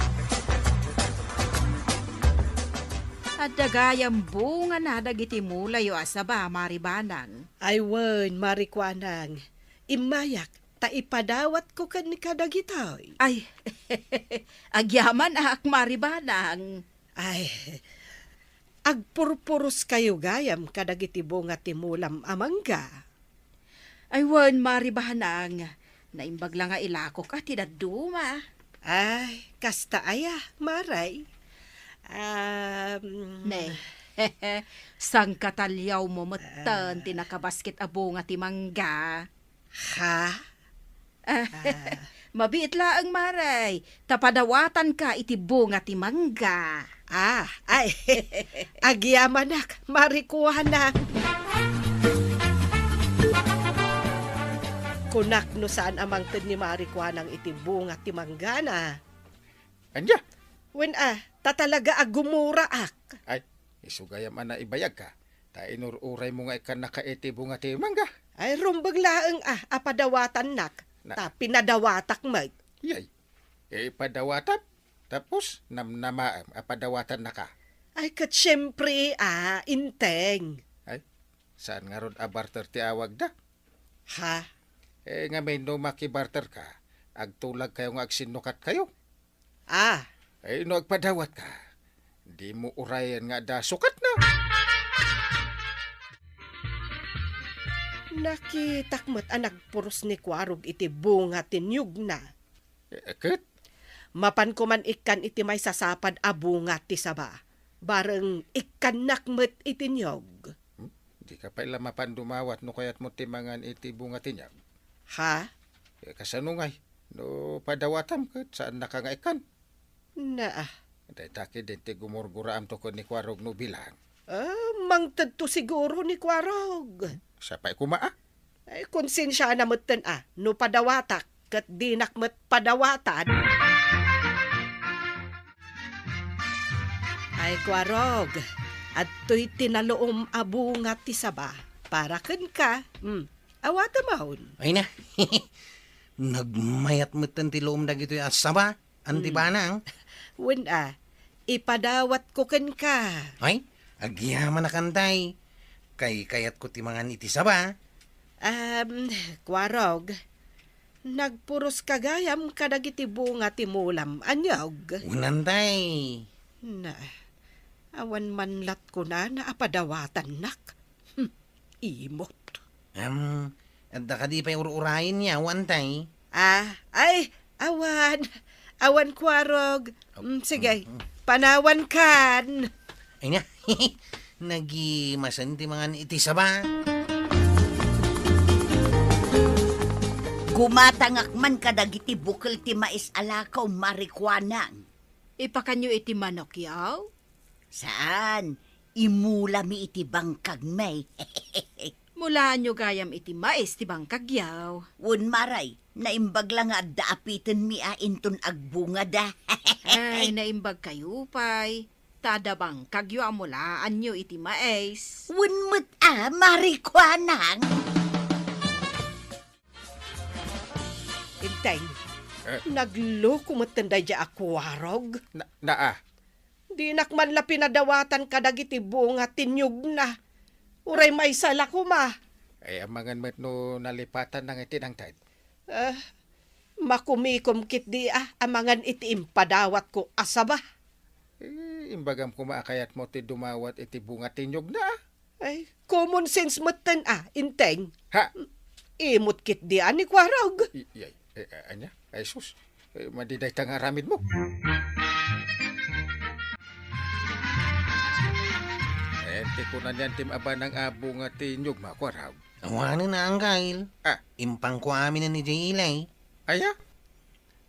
At dagayang bunga na dagiti mula yu asaba, Maribanang. Ay wen, Marikuanang, imayak, ta ipadawat ko kan ni kadagitoy. Ay, agyaman ak, Maribanang. Ay, agpurpuros kayo gayam kadagiti bunga ti mulam amangga. Ay, wan, Maribanang. Naimbag lang nga ilako ka, tinaduma. Ay, kasta aya, Maray. Ne, sang katalyaw mo matan, tinakabaskit abunga ti mangga. Ha? Mabiit laang Maray, tapadawatan ka iti bunga ti mangga. Ay, agyamanak, Marikuanak. Kunak no saan amang ni Marikuanang iti bunga ti manggana. Anya? Wen tatalaga agumura ak. Ay, isugayam ana ibayag ka. Ta inururay mo nga ikan nakaiti bunga ti mangga. Ay rumbag laeng apadawatan nak. Ta pinadawatak mag. Yay. Ipadawatan. Tapos namnamaam apadawatan na ka. Ay kat syempre Inteng. Ay, saan nga ron abarter ti awag da? Ha? Nga may no makibarter ka. Agtulag kayo nga agsinukat kayo. Ay, no agpadawat ka. Di mo urayan nga da sukat na. Nakitakmat anak puros ni Kwarog iti bunga tinyug na. Ket? Mapan ko man ikan iti may sasapad a bunga ti saba. Bareng ikan nakmet iti nyog. Di ka pa ila mapandumawat no kayat mo timangan iti bunga tinyag. Ha? Kasanungay. No padawatam ket saan nakangaikan. Day taki din ti gumurguraam to ko ni Kwarog no bilang. Mangtad to siguro ni Kwarog. Sapay kumaa. Ay, konsensya na matan no padawatak, kat dinak mat padawatan. Ay, Kwarog, at to'y tinaloom abunga ti saba, para ken ka, awata mahon. Ay na, nagmayat mo ti loom na gito yung asaba, anti banang. Wen ipadawat ko ken ka. Ay, agyaman na kantay. Kay kayat ko timangan iti saba. Kwarog, nagpuros kagayam kadagiti bunga ti mulam anyog. Unantay. Awan manlat ko na apadawatan nak. Imot. Adda ka di pa urayin niya, wantay. Ay, awan Kwarog. Sige, panawan kan. Ay na, nagimasan ti mga iti saba. Gumatangak man kadagiti bukal ti mais alakaw marikwanang. Ipakanyo iti manok yaw? Saan? Imula mi iti bangkag may. Mula nyo gayam iti mais ti bangkagyaw. Wun maray, naimbag lang nga daapitan mi inton agbunga da. Ay, naimbag kayo pay. Tada bangkagyo amulaan nyo iti mais. Wun mo't marikwanang. Inteng, nagloko mo tanda di akwarog. Di nakman la pinadawatan kadagiti bunga tinyog na. Uray may sala ko ma. Ay, amangan mo't no nalipatan ng itinang tayo. Makumikom kit di amangan iti impadawat ko asaba. Imbagam kumaakayat mo ti dumawat iti bunga tinyog na. Ay, common sense mo tan Inteng. Ha? Imot kit di ani kwarog. Anya? Ay sus, madiday tang aramid mo. Ente ko na niyan tim aba ng abong at tinyog makwaraw. Awanan na ang kail. Impang ko amin na ni Jaylay. Aya?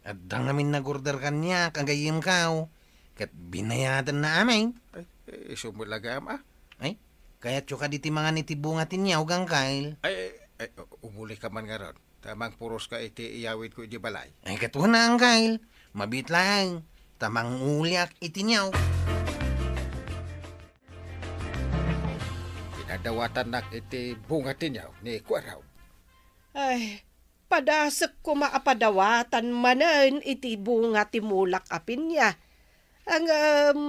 At dang namin nag-order kanya, kagayim kao. Kat binayatan na amin. Sumulagam Ay, kaya't yung kaditi mga nitibungatin niya, ugang kail. Ay, umuli ka man nga ron. Tamang puros ka iti iyawid ko iti balay. Ay, katuwa na ang kail. Mabit lang. Tamang ulyak iti niyaw. Pinadawatan nak iti bunga tinyaw ni Kwaraw. Ay, padasek ko maapadawatan manen iti bunga timulak apin niya. Ang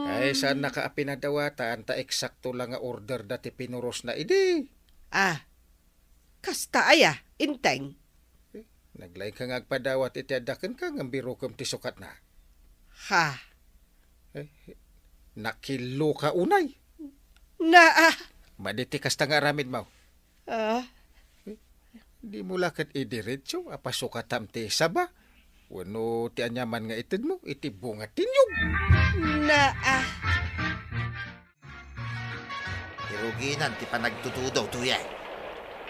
Ay, saan nakaapinadawatan ta eksakto lang nga order dati pinuros na idi. Kasta aya, Inteng. Naglay ka nga agpadawat iti adakan ka nga biro kum ti sukat na. Ha? Nakilo ka unay. Na Maditi kasta nga aramid mo. ah, Di mo lakat idiretso, apasukatam ti saba. Wano ti anyaman nga itid mo, iti bunga tinyog. na Iruginan ti panagtutudaw tuya.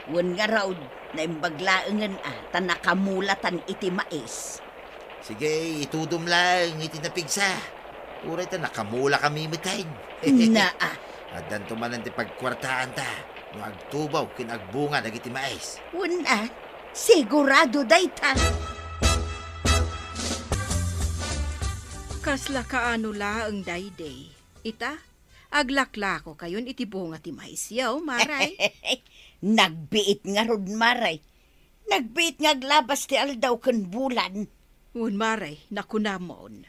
Wun nga raw, naimbaglaangan tanakamulatan iti mais. Sige, itudom lang, itinapigsa. Uray ta nakamula kami mitayin. Na Adan tumanan ti pagkwartaan ta. No agtubaw, kinagbunga, nagiti mais. wun sigurado dayta. Kasla kaano la ang dayday. Ita, aglaklako kayon iti bunga ti mais yaw, maray. Nagbiit nga rod maray. Nagbiit nga glabas ti aldaw ken bulan. Un maray, nakunamon.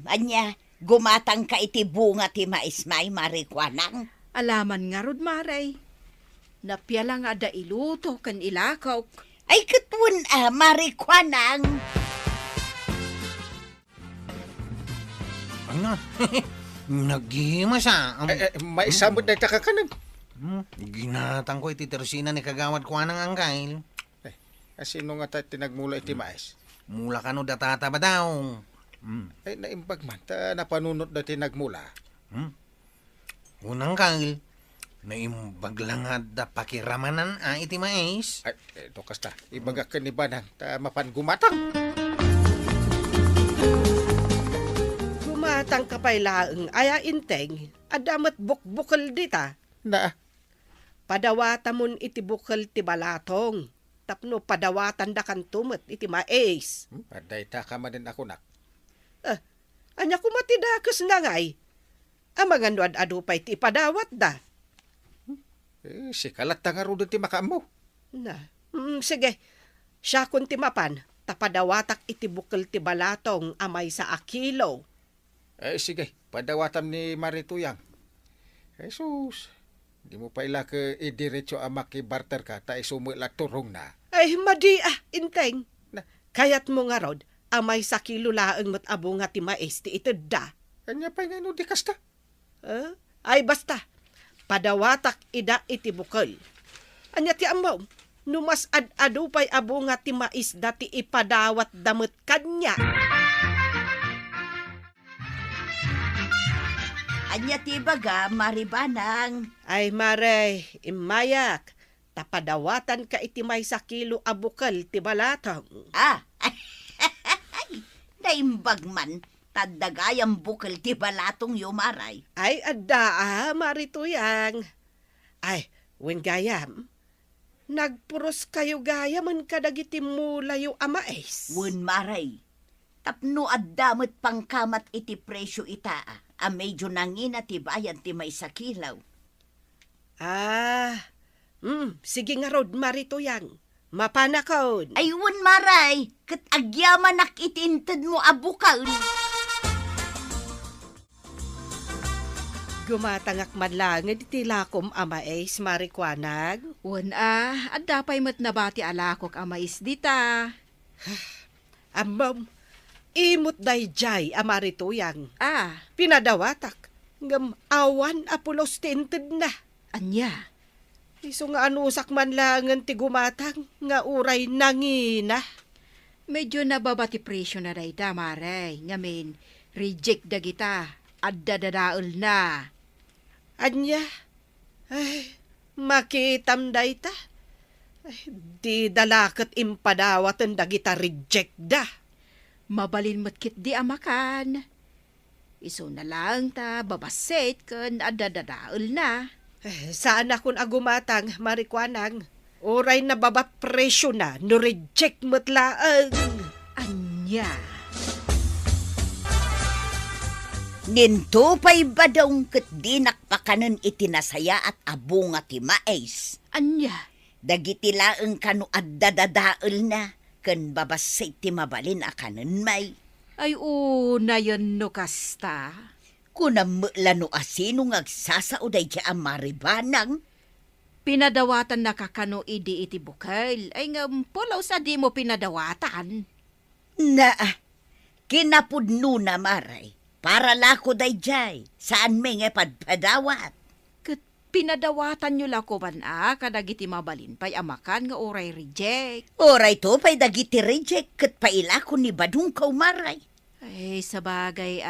Anya, gumatang ka iti bunga ti mais may marikwanang. Alaman nga rod maray. Napyala nga da iluto kan ilakaw. Ay katun marikwanang. Ay na, naghimas May samot na takakanan. Ginatang ko iti tersina ni kagawad ko anang ang kail. Sino nga tayo tinagmula iti mais? Mula ka no datata ba daw? Ay, naimbag man, ta napanunot na tinagmula. Unang kail, naimbag lang nga da pakiramanan iti mais. Ay, ito kasta, ibaga ka ni Banang, ta mapan gumatang. gumatang kapay laeng aya Inteng. Adamat bukbukal dita. Na, Padawata mon iti bukal ti balatong. Tapno padawatan da kan tumet iti mais. paday ta ka man din ako nak. Anya kumatidakas na ngay. Amangan nuad adupay ti padawat da. Si kalat ta nga ro ti makamo. Na, sige. Siya kun ti mapan, tapadawatak iti bukal ti balatong amay sa akilo. Ay, sige, padawatam ni Marituyang. Jesus, di mo pa ila ka idiretso amaki barter ka, ta isumula turong na. Ay, madi Inteng. Na. Kayat mo nga rod, amay sa kilo laeng matabo nga ti mais ti ited da. Kanya pa nga no di kasta. Ay basta, padawatak ida iti bukal. Anya ti amaw, numas ad-adu pa'y abo nga ti mais dati ipadawat damot kanya. Anya ti baga, maribanang. Ay maray, imayak. Tapadawatan ka iti may sa kilo abukal ti balatang. Ah, naimbag man. Tadagayang bukal ti balatong yumaray. Ay adda marituyang. Ay, wen gayam. Nagpuros kayo gayaman kadagiti mulayo amais. Wen maray. Tapno addamot pangkamat iti presyo itaa. A medyo nangina ti bayan ti may sakilaw. Sige nga rod marituyang. Mapanakaon. Ay wen maray. Kat agyaman nakitintad mo abukal. Gumatangak man lang iti lakom amais marikwanag. Adda pa'y mat nabati alakok amais dita. Amam, imot day jay amarituyang. Ah, Pinadawatak, ngam awan apulos tinted na. anya. Iso nga anusak man langan ti gumatang, nga uray nangina. Medyo nababati presyo na day maray. Ngamin, reject da kita. Adda dadaol na. Anya, ay, makitam day ta. Ay, di dalakat impadawatan dagita reject da. Mabalin matkit di amakan. Iso na lang ta, babaset kan adda dadaol na. Saan akong agumatang, marikwanang? Oray na babat presyo na, no reject mo't laang. Anya. Ninto pa'y badong kat di nakpakanan itinasaya at abong at maes. Anya. Dagiti laeng kano addadadaol na, kan babasay ti mabalin a kanan may. Ay na yan no kasta. Kunam lano asino ngagsasauday ti amaribanang. Pinadawatan na kakano idi iti bukal. Ay nga pulaw sa di mo pinadawatan. Na, kinapudno na maray. Para lako day jay, saan may nga padpadawat. Kat pinadawatan nyo lako man kadagiti mabalin pa'y amakan nga oray reject. Oray to pa'y dagiti reject kat pailako ni badung kaumaray. Ay, sabagay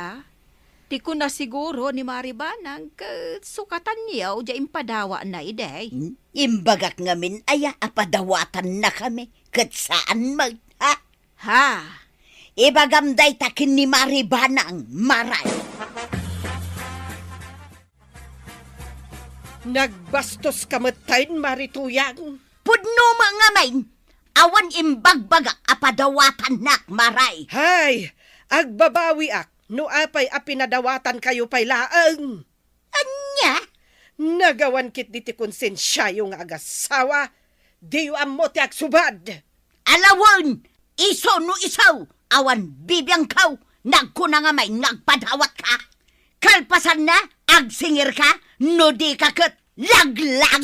Di ko na siguro ni Maribanang sukatan niya o dya impadawa na iday. Imbagak ngamin aya apadawatan na kami kat saan mag... Ha? Ibagamday takin ni Maribanang maray. Nagbastos kamatayin, marituyang. Pudno mga main, awan imbagbagak apadawatan nak maray. Hay, agbabawi ak, no apay apinadawatan kayo pay laang. Anya? Nagawan kit diti konsensya yung agasawa, di yu ammo ti agsubad. Alawon, iso no isaw, awan bibiyang kaw, nagkuna nga may nagpadawat ka. Kalpasan na, agsingir ka, no di ka kat laglag.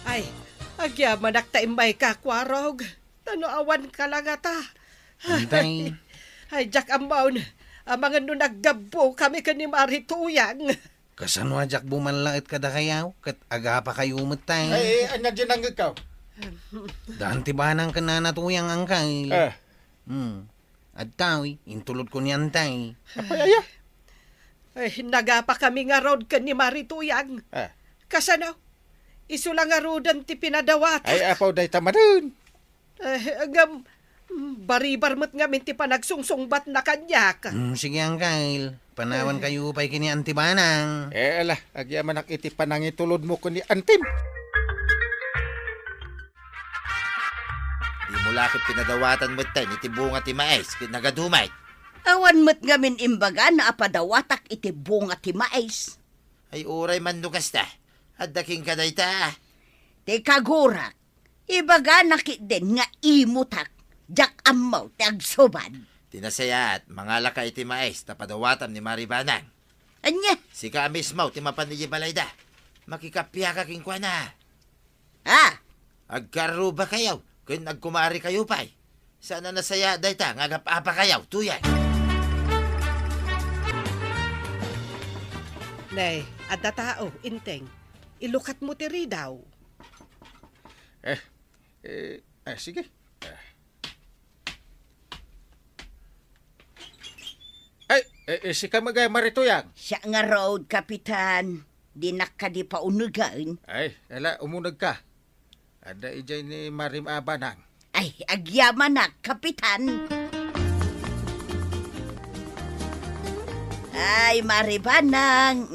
Ay, agyaman aktaimay ka, kwarog. Tanoawan ka lang ata. Antay. Ay, Jack Ambaon, ang mga no naggabo kami ka ni Marituyang. Kasanwa jak bumanlait kada kayaw, kat aga pa kayo umatay. Ay, anya dyan ang ikaw. Daan tibanang kananatuyang angkay. At tawi, intulot ko ni antay. Apay aya. Ay, nagapa kami nga road ka ni Marituyang. Kasanaw, iso lang nga rodan ti pinadawat. Ay, apaw day tamadun. Agam, baribar mo't nga minti pa nagsungsungbat na kanya ka. Sige angkay, panawan kayo pa'y kini antibanang. Ala, agyaman ak iti panangitulod mo ko ni Antim. Di mo lakot pinadawatan mo tayo, iti bunga ti maes, nagadumay. Awan mo't ngamin imbaga na apadawatak iti bunga ti mais. Ay uray man nukas ta, at daking kaday ta. Ti kagurak, ibaga nakit din nga imutak, jak amaw ti agsubad. Tinasaya at mga laka iti maes, tapadawatan ni Maribanang. Anya? Si ka mismo, ti mapanigi balayda. Makikapya ka kingkwa na. Agkaro ba kayaw? Kung nagkumari kayo pa'y. Sana nasaya day ta, ngagap-apa kayaw, tuyay. Nay, adda tao, inteng. Ilukat mo ti ridaw. Sige. Si kamagay Marituyang. Siya nga road, Kapitan. Dinak ka di pa unugan. Ay, ala, umunag ka. Ada ijay ni Marim Abanang. Ay, agyaman na, Kapitan. Ay, Maribanang.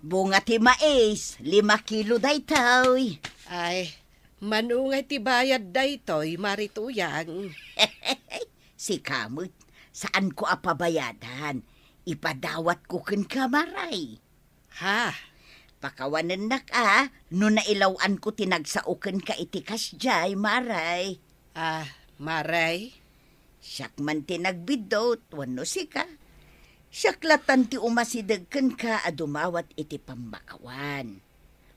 Bunga ti mais, 5 kilo daytoy. Ay, manungay ti bayad daytoy, Marituyang. Si Kamut, saan ko apabayadan? Ipadawat ko ken kamaray. Ha? Pakawanan na ka, no nailawan ko tinagsauken ka itikas jay, maray. Maray? Siyak man tinagbidot, wano si ka. Siyak latan ti umasidagken ka adumawat iti pambakawan.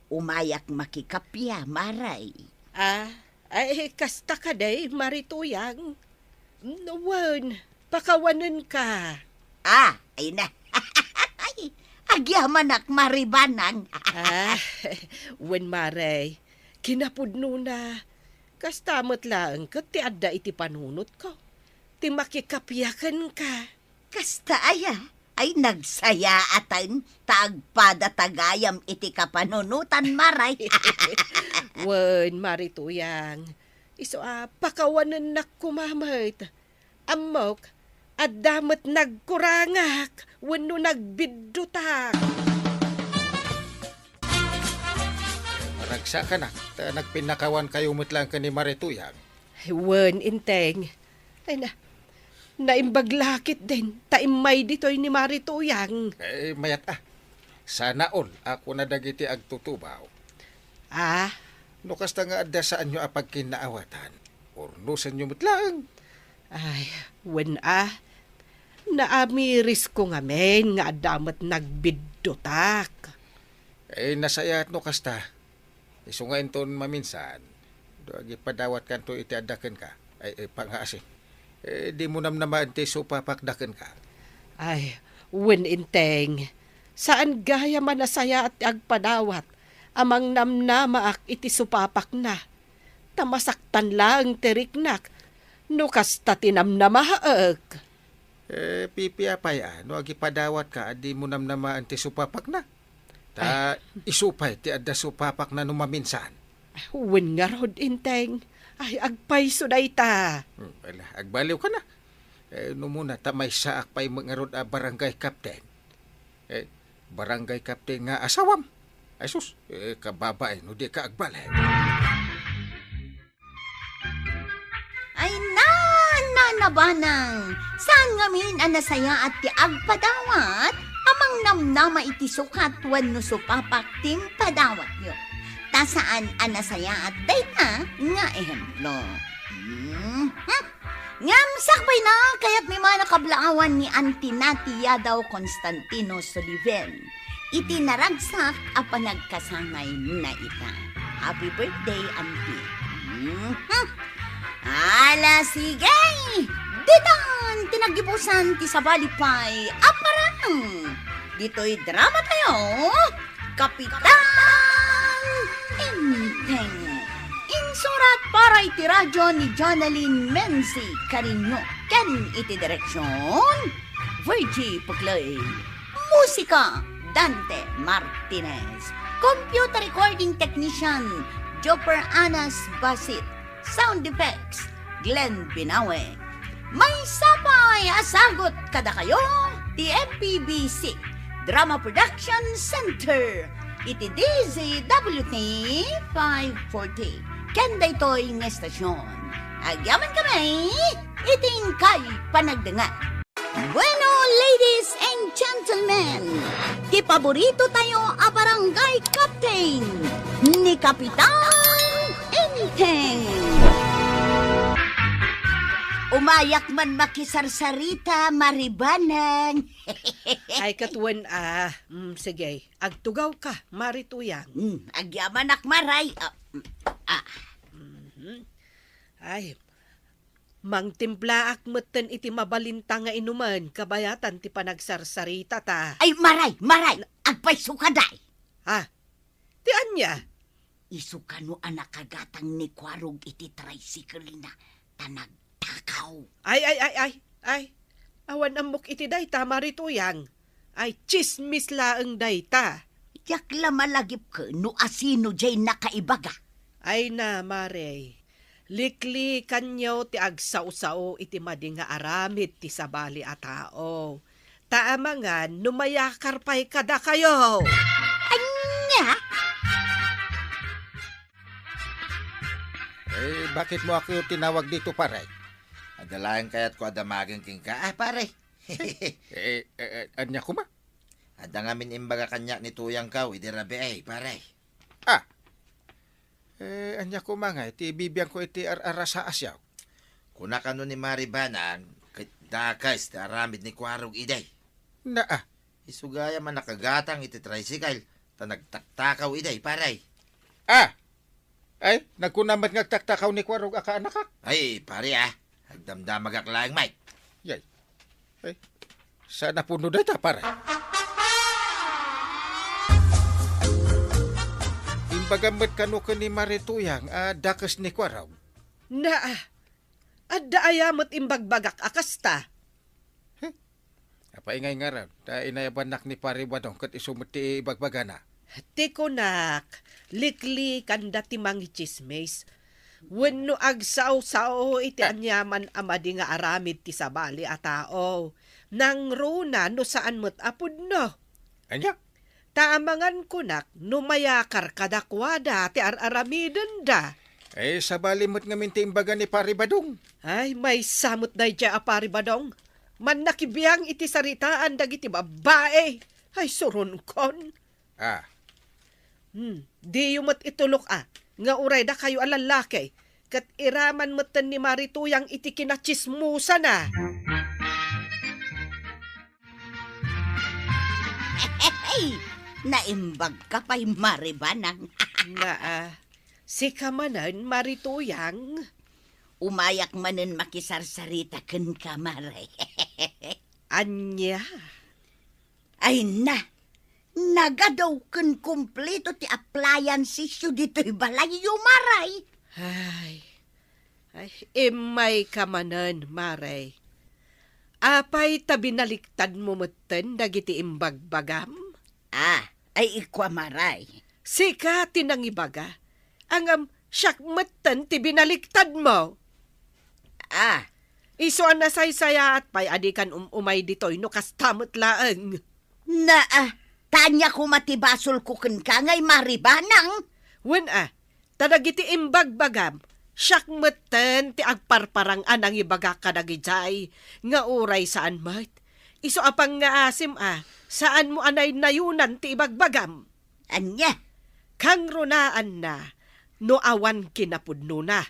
Umayak makikapya, maray. Ay, kasta ka day, Marituyang. Nawan, pakawanan ka. Ay na. Agyaman Maribanang. Wen Maray, kinapudno na. Kastamot lang ka, ti adda iti panunot ko. Ti makikapyakan ka. Kasta ay nagsaya atan tagpada tagayam iti kapanunutan, maray. Wen, Marituyang, iso pakawanan na kumamit. Amok, at damat nagkurangak, wano nagbiddutak. Maragsa ka na. Nagpinakawan kayo mutlang ka ni Marituyang. Wen, inteng. Ay naimbaglakit din. Taimay dito'y ni Marituyang. Mayat Sana all ako na dagiti agtutubaw. No kasta nga adda saan nyo apag kinaawatan. Ornusan nyo mutlang. Ay, wen naamiris ko nga men nga adamat nagbiddotak. Nasayat no kasta. Isungain ton maminsan. Doagi padawat kan to iti adaken ka. Panghasi. Di mo naman ti supapakdaken ka. Ay, wen inteng. Saan gaya man nasaya at agpadawat. Amang namnamaak iti supapak na. Tamasaktan lang teriknak. No kasta tinamnamaak. Pipiapay no agi padawat ka, di mo namnamaan ti supapak na. Isupay ti adda supapak na numaminsan. Wen nga rod, inteng. Ay, agpayso day ta. Agbaliw ka na. No muna, tamay saak pa'y mga rod barangay captain. Barangay captain nga asawam. Ay sus, kababae, no di ka agbalay. Ay nanabanang, saan ngamin ang nasaya at ti agpadawat, amang namnama iti sukat wano supapak tim padawat nyo. Tasaan ang nasaya at dayta nga ehemplo. Ngam sakbay na, kaya't may mga nakablaawan ni Antinati Yadaw Constantino Soliven. Iti naragsak a panagkasangay na ita. Happy birthday, Auntie. Ala, sige! Ditan, tinagibusan ti sabalipay, aparang! Dito'y drama tayo, Kapitan Enteng. Insurat para iti radyo ni Jonalyn Menzi Carino. Ken iti direksyon, Virgie Puclay. Musika, Dante Martinez. Computer recording technician, Joper Anas Basit. Sound effects, Glenn Binawe. May sapay asagot kada kayo, ti MPBC Drama Production Center. Iti DZWT 540. Kenda ito'y ng estasyon. Agyaman kami, iting kay panagdangat. Bueno, ladies and gentlemen, ti paborito tayo a barangay captain ni Kapitan Enteng. Umayak man makisarsarita, Maribanang. Ay, katuwan sige, agtugaw ka, Marituyang. Agyaman maray. Ay, mangtimpla akmeten iti mabalinta nga inuman, kabayatan ti panagsarsarita ta. Ay, maray, agpay sukaday. Ti anya? Isukano anak kagatang ni Kwarog iti tricycle na tanagtakaw. Ay, Awan amok iti dayta marituyang. Ay chismis laeng dayta. Yak lamalagip ka no asino jay nakaibaga. Ay na, Mare. Likli kanyaw ti agsaw-saw iti madi nga aramid ti sabali a tao. Taamangan, numayakar pa'y kada kayo. Anya? Bakit mo ako tinawag dito, pare? Adalayan kaya't ko adamagan king ka. Pare. Anya ko ma? Ada ngamin imbaga kanya ni tuyang kaw, idirabi pare. Anya ko mga, iti bibiyang ko iti arasa asyaw. Kuna kano ni Maribanang, dakas ti aramid ni Kwarog iday. Isugaya man nakagatang iti tricycle, ta nagtaktakaw iday, pare. Ay, nagkunamat ngagtaktakaw ni Kwarog aka anak ka. Ay, pare Hagdamdamag ak laeng, Mike. Yay. Ay, sana puno data, pare. Imbagamit kano ka ni Marituyang, dakas ni Kwarog. Adda ayamot imbagbagak akasta. Apa ingay nga rin, inayabanak ni pare Badong kat isumuti ibagbagana. Tikonak, likli kanda ti mangi chismes. Wenno agsaw-saw iti anyaman amadi nga aramid ti sabali a tao. Nang runa no saan mo't apod no. Anya? Taamangan kunak no mayakar kadakwada ti aramiden da. Sabali mo't ngamin ti imbaga ni pare Badong. Ay, may samot na dya a pari Badong. Man nakibiyang iti saritaan dagiti babae. Ay, suron kon. Di yumat itulok nga uray da kayo alalaki, kat iraman matan ni Marituyang iti kinachismusa na. Hey, naimbag ka pa'y Maribanang. Si kamanan Marituyang. Umayak manen makisarsarita ken kamare. Anya? Ay nagadaw ken kumpleto ti appliances yu dito'y balay maray. Ay, imay kamanan, Maray. Apay tabinaliktad mo matan dagiti imbagbagam? Ay ikwa maray. Sika tinangibaga, angam siyak matan ti binaliktad mo. Iso an nasaysaya at pay adikan umay ditoy no kastamot laeng. Tanya ko matibasol ko ken ka ngay Maribanang. Wen tadagiti imbagbagam, siyak matan ti agparparang anang ibaga kadagijay, nga uray saan mat. Iso apang nga asim saan mo anay nayunan ti ibagbagam. Anya? Kang runaan na, no awan kinapudno na.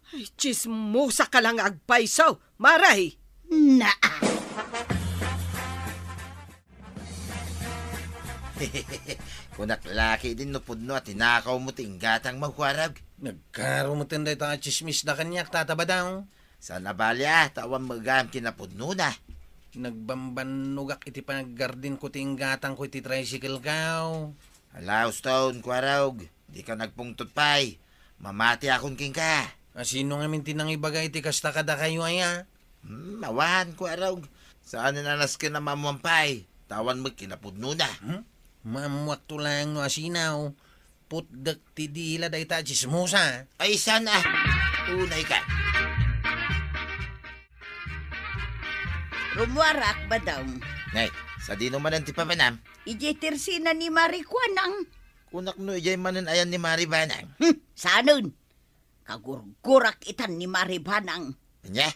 Ay, chismosa ka lang agpaisaw, Maray. Kunak laki din no pudno at tinakaw mo tinggatang magwarag. Nagkaro mo tinday ta chismis na kanyak tataba daw. Sa nabalya, tawan magam kinapudno na. Nagbambanugak iti panaggardin ko tinggatang ko iti tricycle kaw. Alaw, Stone, Kwarog, di ka nagpungtot pa'y. Mamati akong king ka. Sino nga minti nang ibaga iti kasta kada kayo Mawahan, Kwarog. Saan nanas ka na mamuampay? Tawan mo kinapudno na. Mamuak to lang no asinaw. Putdak ti dila da ita chismosa. Ay, sana. Unay ka. Rumuarak ba daw? Nay, sa di naman ang tipapanam. Ijetirsina ni Marikwanang. Kunak no ijay manan ayan ni Maribanang. Sanon? Kagurgurak itan ni Maribanang. Anya?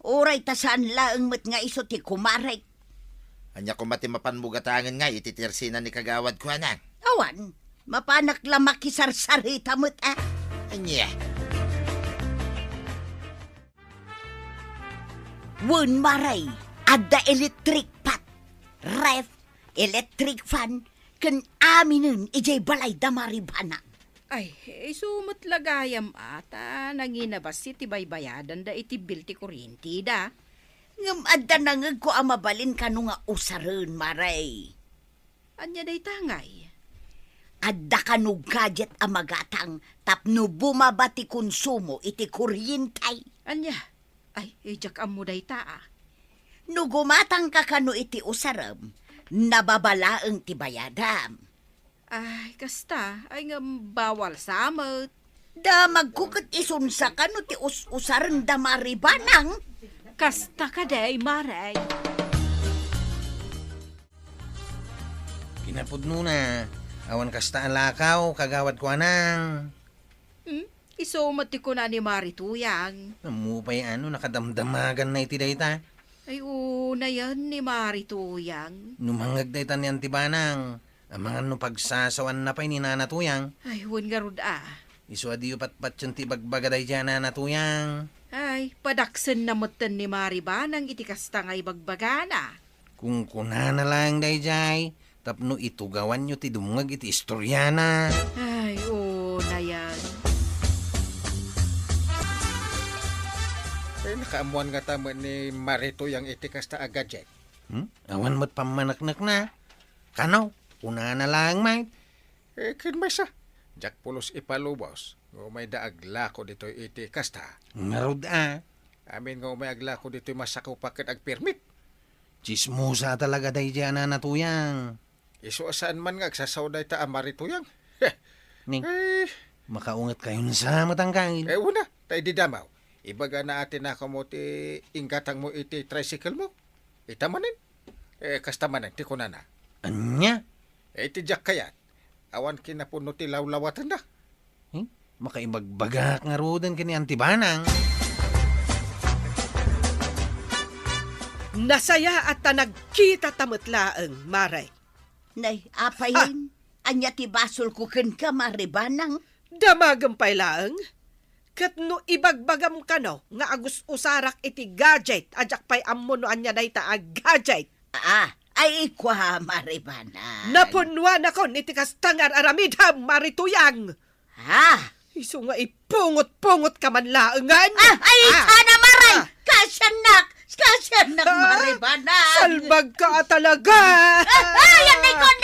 Oray tasaan laeng met nga iso ti kumarek. Anya ko matimapan mo gatangan nga ititirsina ni kagawad ko anang. Awan, mapanak lang makisarsarita met Anya? Wun maray, adda electric pot, ref, electric fan, ken aminin ijay balay da Maribanang. Ay, sumot lagayam ata, nanginabas iti baybayadan da iti bil ti kuryente da. Ngam adda nangag ko amabalin kanu nga usaren, maray. Anya day tangay. Adda kanu gadget amagatang tapno bumabati konsumo iti kuryentay. Anya, ay, ijak amo day ta No gumatang ka kano iti usaram, nababalaeng ti bayadam. Ay, kasta, ay nga bawal samot. Da magkukot isunsa kano ti usarang damaribanang. Kasta ka day, Maray. Kinapudno na. Awan kasta ang lakaw, kagawad ko anang. Isumati ko na ni Marituyang. Namupay nakadamdamagan na iti dayta. Ay, una yan ni Marituyang. Numangag dayta ni Antibanang. Ang mga pagsasawan na pa'y ni Nanatuyang. Ay, huwag nga rod Isu adiyo patpat yung tibagbagaday dyan Nanatuyang. Ay, padaksen na matan ni Maribanang iti kasta nga ibagbagana. Kung kuna na lang dayjay, tapno itugawan nyo ti dumungag iti istoryana. Ay, una yan. Nakaamuan nga tamo ni Marito yung iti kasta agadjet. Awan mo't pamanaknak na. Kanaw, kuna na lang, mate. Kinmasa. Jack pulos ipalubos. May daagla ko dito iti kasta. Marod Amin nga may agla ko dito masako pakit ag permit. Chismosa talaga dayjay Nanatuyang. Isu saan man nga agsasawday ta Marito yang. Ning, makaungat kayo na sa matangkangil. Una, tayo di damaw. Ibaga na atin na mo ti inggatang mo iti tricycle mo. Itamanin. Kasta manin, ti kunana. Anya? Iti Jack kayat. Awan kinapuno ti lawlawatan na. Makaibagbagak nga rodan kini Antibanang. Nasaya at nagkita tamatlaang, Maray. Nay, apayin. Anya ti basol ko ken ka Maribanang. Damagampay laang. Kat no ibagbagam ka no, nga agus usarak iti gadget, ajak pa'y ammo no anya dayta a gadget. Ay ikwa Maribanang. Napunwan ako iti kastangar aramidham, Marituyang. Ha? Iso nga ipungot-pungot ka man laangan. Ay, sana Maray! Kasyanak! Kasyanak Maribanang! Salbag ka talaga! Ayan, Nikon!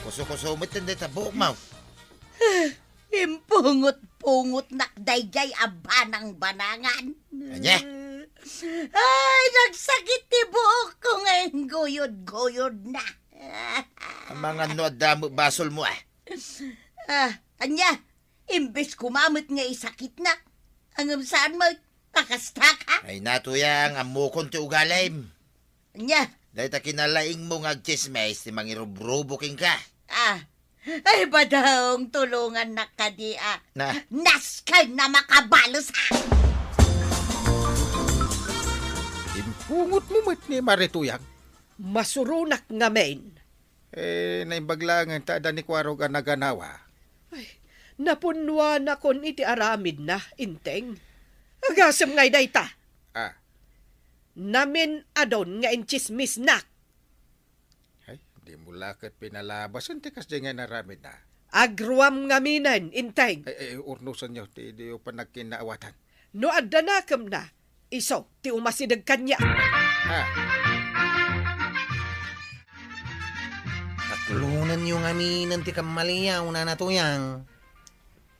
Kuso-kusumit hindi ta buok mau. Impungot-pungot nakdayjay abanang banangan. Anya? Ay, nagsakit ti buhok ko ngayon goyod-goyod na. Ang mga damo basol mo Anya, imbes kumamit nga isakit na. Ang saan mo, pakasta ka? Ay Natuyang, amukon ti ugalim. Anya, Dahil ta kinalaing mo nga chismes, ti mangirubrubuking ka. ay badong tulungan na kadi Na? Naskay na makabalos ha! Impungot mo mat ni Marituyang. Masurunak nga main. Naimbaglangan ta da ni Kwaro ka naganawa. Napunwan ako iti aramid na, inteng. Agasam ngay dayta. Namin adon nga inchismis nak. Ay, di mo lakit pinalabas. Ang tikas di nga naramid na. Agruam nga minan, inteng. Urnusan nyo, di yung panagkinaawatan. No addanakam na, iso, ti umasidag kanya. Taklunan yung aminan ti kamaliyaw Nanatuyang.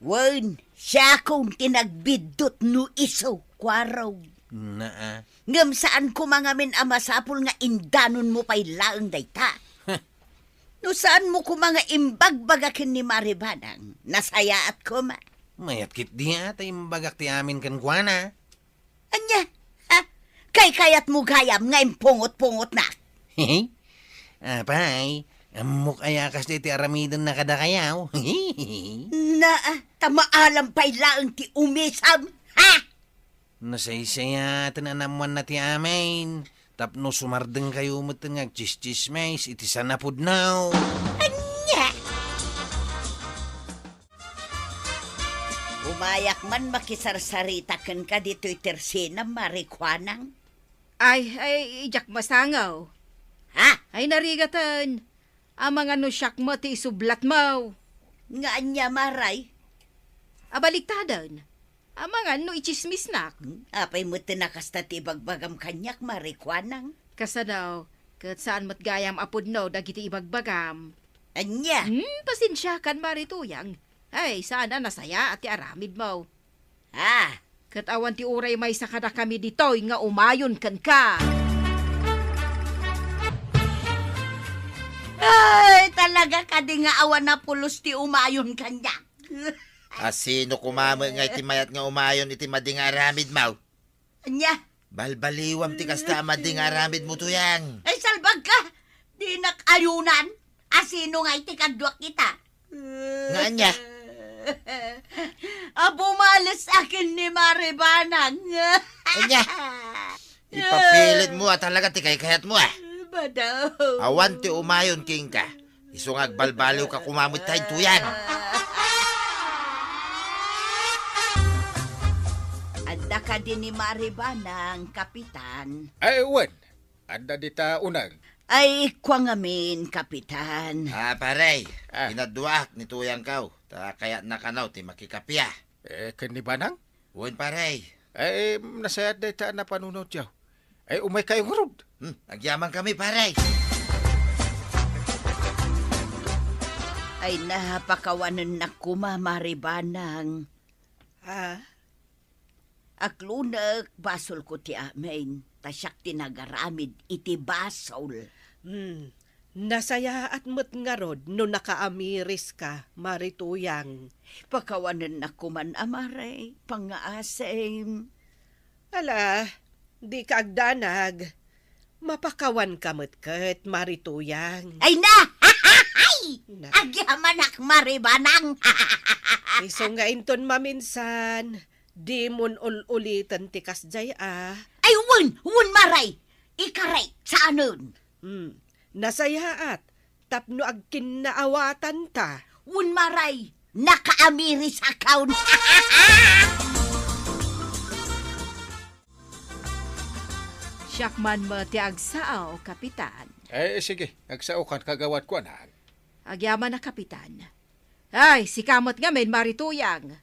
Wan, siya kong tinagbidot no iso, Kwaraw. Ngam saan ko mga min amasapol nga indanon mo pa'y laang dayta. No saan mo ko mga imbagbagakin ni Maribanang, nasaya at kuma. Mayat kit di tayo bagak ti amin kan kuana. Anya, kayat mo gayam nga impungot-pungot na. Apay, amok ayakas di ti aramidan na kada kayaw. Na, tamaalam pa'y laang ti umisam, ha? Nasaysaya tinanamuan na ti amin. Tapno sumardeng kayo matengag chis-chismes iti sanapod now. Anya! Umayak man makisarsaritakan ka dito'y tersina, Marikwanang. Ay, ijak masangaw. Ha? Ay, narigatan. Amang ano siyak mo ti isublat mo. Nga anya, Maray? Abaliktadan. Amang ano ichismis nak. Apay mo tinakasta ti bagbagam kanyak, Marikwanang. Kasa daw, kat saan mat gayam apod no, dagiti ibagbagam. Anya? Pasensya kan Marituyang. Ay, sana nasaya at ti aramid mo. Ah, Katawan ti uray may sakada kami ditoy nga umayon kan ka. ay, talaga ka di nga awan na pulos ti umayon kanya. Asino kumamo nga iti mayat nga umayon iti mading aramid mo? Anya, Balbaliwam ti kasta mading aramid mo tuyang. ay salbag ka. Di nakayunan. Asino nga iti kadwak kita. Nga niya? Bumalas akin ni Maribanang. Anya? Ipapilit mo talaga ti kayat mo Badaw. Awan ti umayon king ka. Isungag balbaliw ka kumamit tayo tuyang. Anda ka din ni Maribanang, Kapitan. Ay, wan. Anda dita unang. Ay, kwangamin, Kapitan. Paray. Ah. Inaduak ni tuyang kaw. Ta kaya nakanaw ti makikapya. Kanibanang? Uwan paray. Ay, nasayad dita na panunod yaw. Ay, umay kayong rod. Agyaman kami paray. Ay, napakawanan na kuma, Maribanang. Aklunak, basol ko ti amin. Tasyak tinagaramid iti basol. Nasaya at mo't nga rod no nakaamiris ka, Marituyang. Pakawanan na kuman, Amare. Pangaasim. Ala, di ka agdanag. Mapakawan ka ket, Marituyang. Ay na! Na. Agyamanak, Maribanang. Iso nga inton maminsan, di mon ulitan ti kasjay Ay, wun, Maray. Ikaray, sa anon? Nasayaat, tapno ag kinaawatan ta. Wun, Maray. Nakaamiris account. Siyakman mo ti agsao, Kapitan. Ay, sige. Nagsaukan kagawad ko na. Agyaman na, Kapitan. Ay, si kamot nga men Marituyang.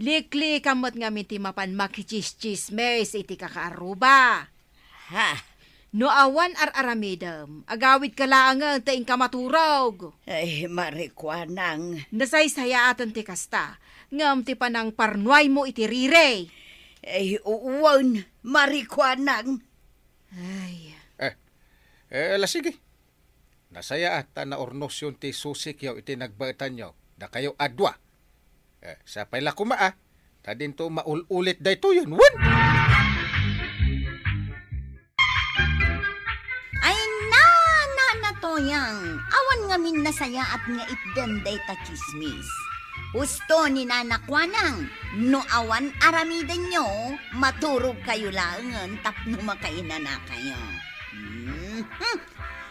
Likli kamot nga min ti mapan makichis-chismes iti kakaaruba. Ha? No awan ar-aramidam, agawid ka laangan taing kamaturog. Ay, Marikwanang. Nasaysaya atan ti kasta, ngam ti panang parnuay mo iti rire. Ay, uwan, Marikwanang. Ay, Ala, sige. Nasaya at na ornosyon ti susik yaw iti nagbaitan yaw na kayo adwa. Sa paila kumaa, tadin to maulit day to yun. Wan! Ay, na toyang. Awan nga min nasaya at nga itdenday ta chismis. Gusto ni nanakwanang, no awan aramidan nyo, maturog kayo laangan tapno makainan na kayo.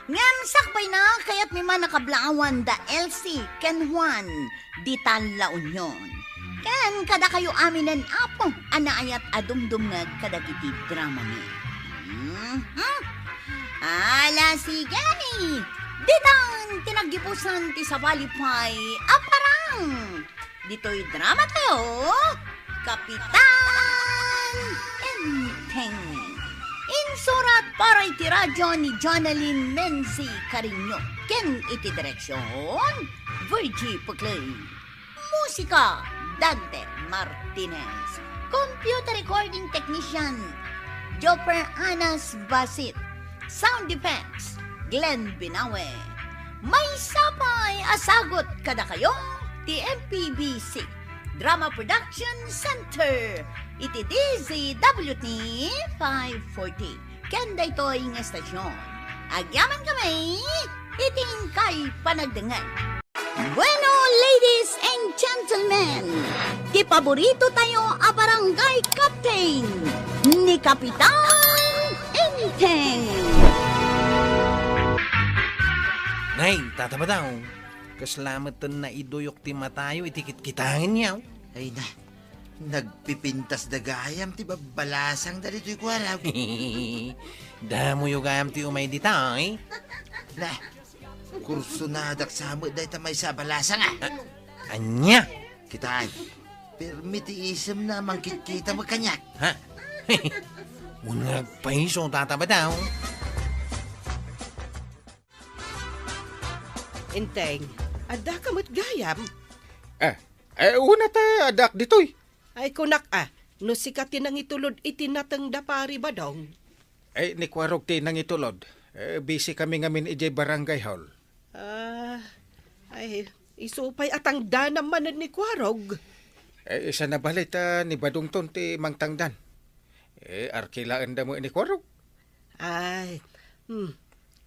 Ngam sakbay na kaya't may manakablaawan da LC ken Juan di Tanla Union. Ken kada kayo aminen apo anaayat adumdum nga kadagiti drama ni. Ala sige. Ditang tinaggipusan ti Sabalipay aparang. Dito'y drama tayo. Kapitan Enteng. Insurat para iti radyo ni Jonalyn Menzi Carino. Ken iti direksyon, Virgie Puclay. Musika, Dante Martinez. Computer recording technician, Jopper Anas Basit. Sound effects, Glenn Binawe. May sapay asagot kada kayo, TMPBC. Drama Production Center. Iti DZWT 540. Kenda ito'y nga estasyon. Agyaman kami, iting kay panagdangan. Bueno, ladies and gentlemen, di paborito tayo a barangay captain ni Kapitan Enteng. Nay, tataba daw. Kaslamatan na iduyok ti matayo, itikit-kitangin yaw. Ay na. Nagpipintas da gayam ti babalasang dalito'y kwaraw. Damo yung gayam ti umay ditay. Na, kurso na daksamo dahi tamay sa balasang Anya? Kitaan, permiti isem na mangkit-kita magkanyak. Ha? Unag paiso tataba daw. Enteng, ada kamot gayam. Una ta, adak ditoy. Ay kunak no sikatin ang itulod itinatang dapari ba dong? Ni Kwarog ti nang itulod. Busy kami ngamin ijay barangay hall. Ay, isupay atang danam manan ni Kwarog. Isa na balita ni Badungton ti Mangtangdan. Arkilaan da mo ni Kwarog. Ay,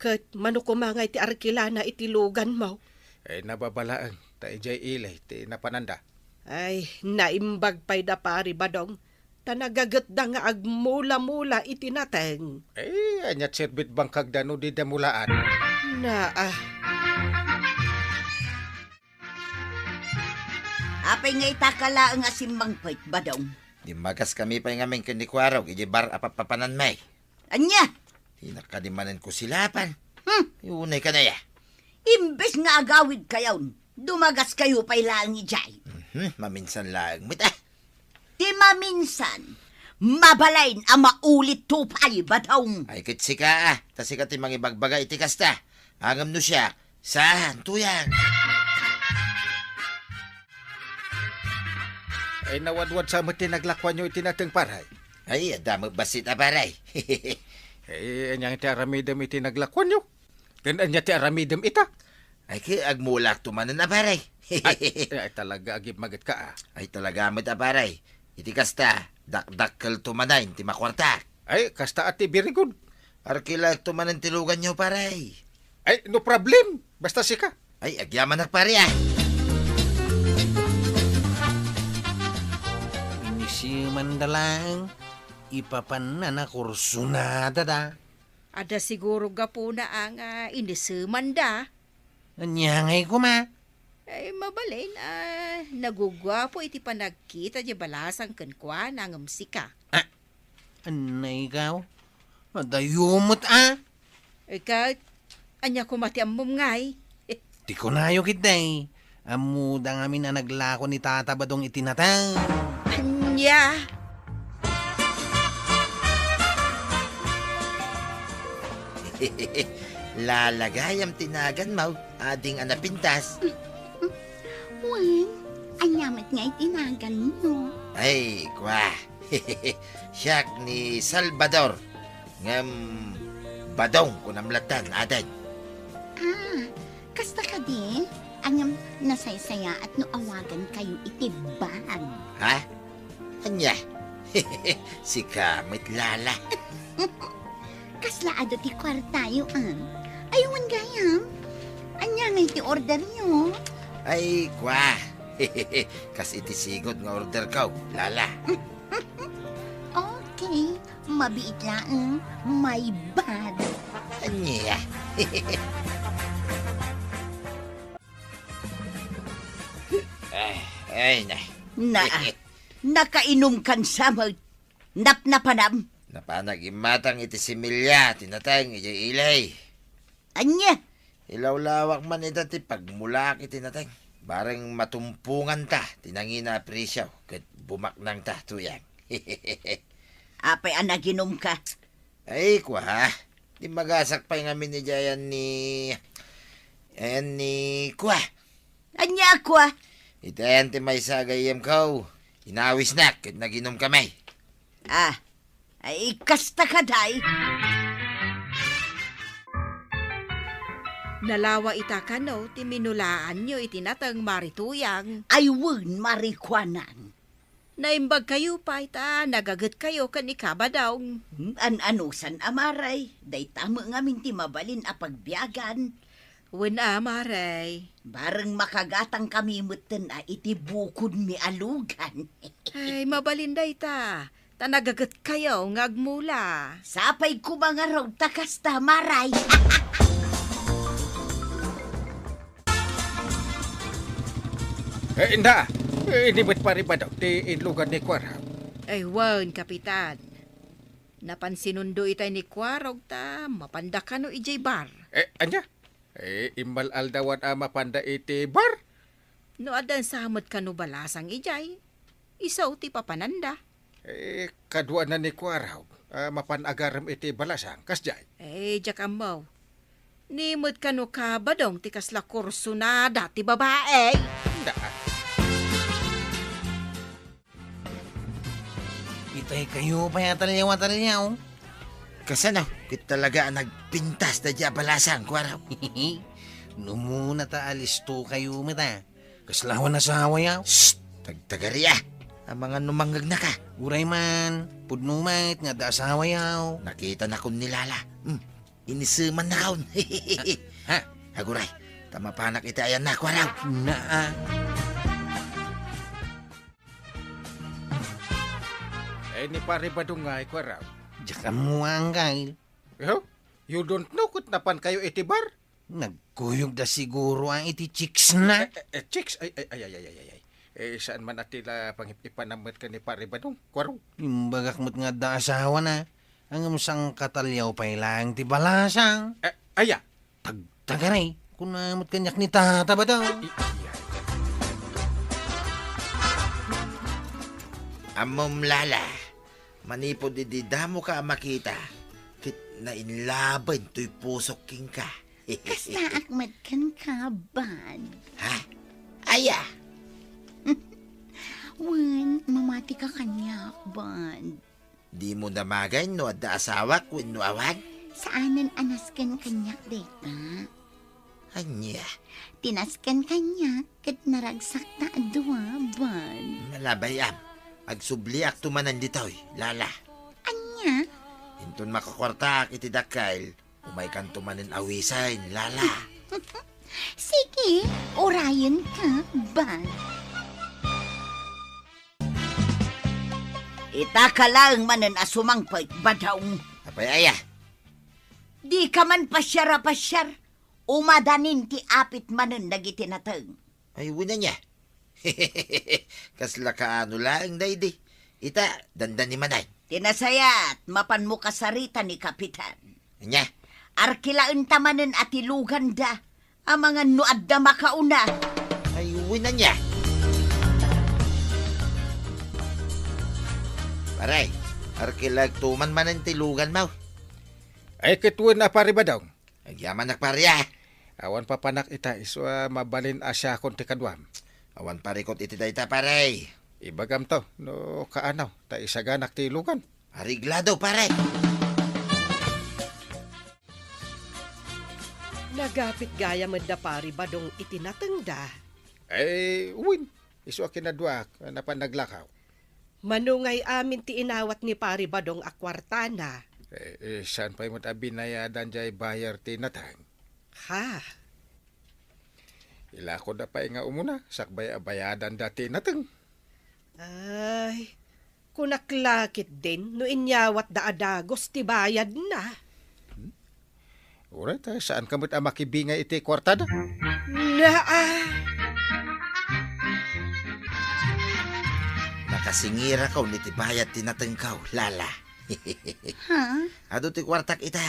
kat manukumangay ti arkilana itilugan mo. Nababalaan ta ijay ilay ti napananda. Ay, naimbag pa'y dapari ba dong? Tanagagat da nga agmula-mula itinateng. Anyat serbit bangkag dano di damulaan. Apay nga itakala nga simbang pait ba daw? Di magas kami pa yung aming kinikwarog, ijibar apapapanan may. Anya? Hinakadimanan ko silapan. Yunay ka na ya. Imbes nga agawid kayaw, dumagas kayo pa'y lang ijay. Maminsan lang. Di maminsan, mabalain ang maulit tupay ba daw? Ay kitsi ka Tas ika ti mangibagbaga iti kasta. Angam no siya. Saan? Tuyang. Nawadwad sa mati naglakwan nyo itinateng paray. Ay, adamo basit aparay. Anyang ti aramidam iti naglakwan nyo. Ganyan niya ti aramidam ita. Ay ki agmulak tumanan aparay. Ay talaga agib magat ka Ay talaga amat aparay. Iti kasta, dakdakkel tumanayin ti makwarta. Ay, kasta ati birigod. Arkila tumanan tilugan nyo paray. Ay, no problem. Basta sika. Ay, agyaman nak pare Si Mandalang, ipapanan na kursunada da. Ada siguro gapo na ang iniseman da. Anyangay ko ma. Ay mabalin, nagugwapo iti panagkita di balasang kenkwa nangam sika. Anay ikaw? Madayumot Ikaw, anya kumati ang mumngay. Di ko nayo kitay. Amuda nga na naglako ni Tata Badong itinatang. Anya. Lalagayam tinagan mo, ading anapintas. Wen, anyamat nga itinagan mo. Ay, kwa. Siyak ni Salvador. Ngam, badong kunamlatan, adan. Kasta ka di? Anyam nasaysaya at no awagan kayo itiban. Ha? Anya? Si Kamit Lala. Kasla ado ti kwartayo Aywan gayam. Anya nga iti order nyo. Ay, kwa. Kas iti sigod nga order ka, Lala. Okay, mabiit lang. My bad. Anya? Ay, Nakainom kan sa napnapanam. Napanagimatang iti similya, tinatang iti ilay. Anya? Ilaw-lawak man ita ti pagmulak iti natang. Barang matumpungan ta, tinangina presyaw, kat bumaknang ta tuyang. Apay anaginom ka. Ay, kwa, di magasak pa yung amin ni Jayan ni... Ayan ni... Kwa. Anya kwa? Itayan ti may sagayam ko. Inawis na, kat naginom kami. Ay kasta ka day. Nalawa ita ka no, timinulaan nyo itinatang marituyang. Ay wun marikwanan. Naimbag kayo pa ita, nagagat kayo kanikaba daw. Anusan amaray. Day tamo nga minti mabalin a pagbiagan. Wen amaray. Bareng makagatang kami mutten iti bukod mi alugan. Ay, mabalinda ita. Tanagagat kayo ngagmula. Sapay ko mga raw takasta maray. Inda, hindi ba't pari ba daw ti inlugan ni Kwara? Ay, wan, kapitan. Napansinundo itay ni Kwarog ta, mapanda ka no ijay bar. Anya? Imbal aldawan mapanda iti bar? No adan samot ka no balasang ijay. Isaw ti papananda. Kadwa na ni Kwara, mapanagaram iti balasang, kasjay. Diyak amaw. Nimod ka no kabadong ti kasla kursunada ti babae. Inda, Tay kayo pa yatalyaw. Kasano, kit talaga ang nagpintas na diya balasang kwaraw. Numuna ta alisto kayo mata. Kaslawan na sa hawayaw. Shh! Tagtagariya! Ang mga numanggag na ka. Uray man, pudnumait nga da sa hawayaw. Nakita na kong nilala. Inisuman na kaon. Ha? Haguray, tama pa anak ita ayan na kwaraw. Naa. Ni pare Badong nga ikwaraw. Diyan ka muang kay. You don't know kut napan kayo itibar? Nagkuyog da siguro ang iti chicks na. Chicks, ay. Saan man atila pangipanamit ka ni pare Badong? Kwaraw. Imbagak mo't nga da asawa na. Ang amusang katalyaw pa ilang ti balasang. Aya. Tagtagaray. Kung namot kanyak ni tata ba daw? Amom lala. Manipo dididamo ka makita. Kit na inlaban to'y pusok king ka. Kasta akmat kan kaban. Ha? Aya! Wan, mamati ka kanyak, ban. Di mo namagay no adda asawa kung no awan? Saanan anaskan kanyak, deka? Anya, Tinaskan kanyak, kat naragsak na adwa, ban. malabayam. Agsubliak tumanan ditoy, lala. Anya? Hinton makakwartak iti dakal. Umay kan tumanin awisain, lala. Sige, orayan ka, ban. Itaka lang manan asumang badaong. Apay aya, Di ka man pasyar. Umadanin ti apit manan dagiti nateng. ay wina niya. Kasla ka ano lang, daydi. Ita, dandan ni manay. Tinasayat, mapan mo kasarita ni Kapitan. Anya, Arkilaan tamanan at ilugan da. Ang mga nuad da makauna. ay wina niya. Paray, arkilag tuman man ang tilugan mo. Ay kituan na pare Badong. Agyaman nakparya. Awan pa panak ita iswa mabalin asya kon ti kadwam. Awan parikot iti dayta paray. Ibagam to, no kaanaw, ta isaganak ti ilugan. Ariglado paray. Nagapit gaya da pari Badong itinatengda. Win, iswa kinadwak, napan naglakaw. Manungay amin ti inawat ni pari Badong akwartana. Saan pa imot abinayadan jay bayar ti natang? Ha? Ila ko da pa nga umuna, sakbay abayadan dati natang. Ay, kunaklakit din no inyawat da adagos ti bayad na. Uray ta, saan kamot makibingay iti kwartada? Nakasingira ka niti bayat tinatengkaw, lala. Ha? Ado ti kwartak ita.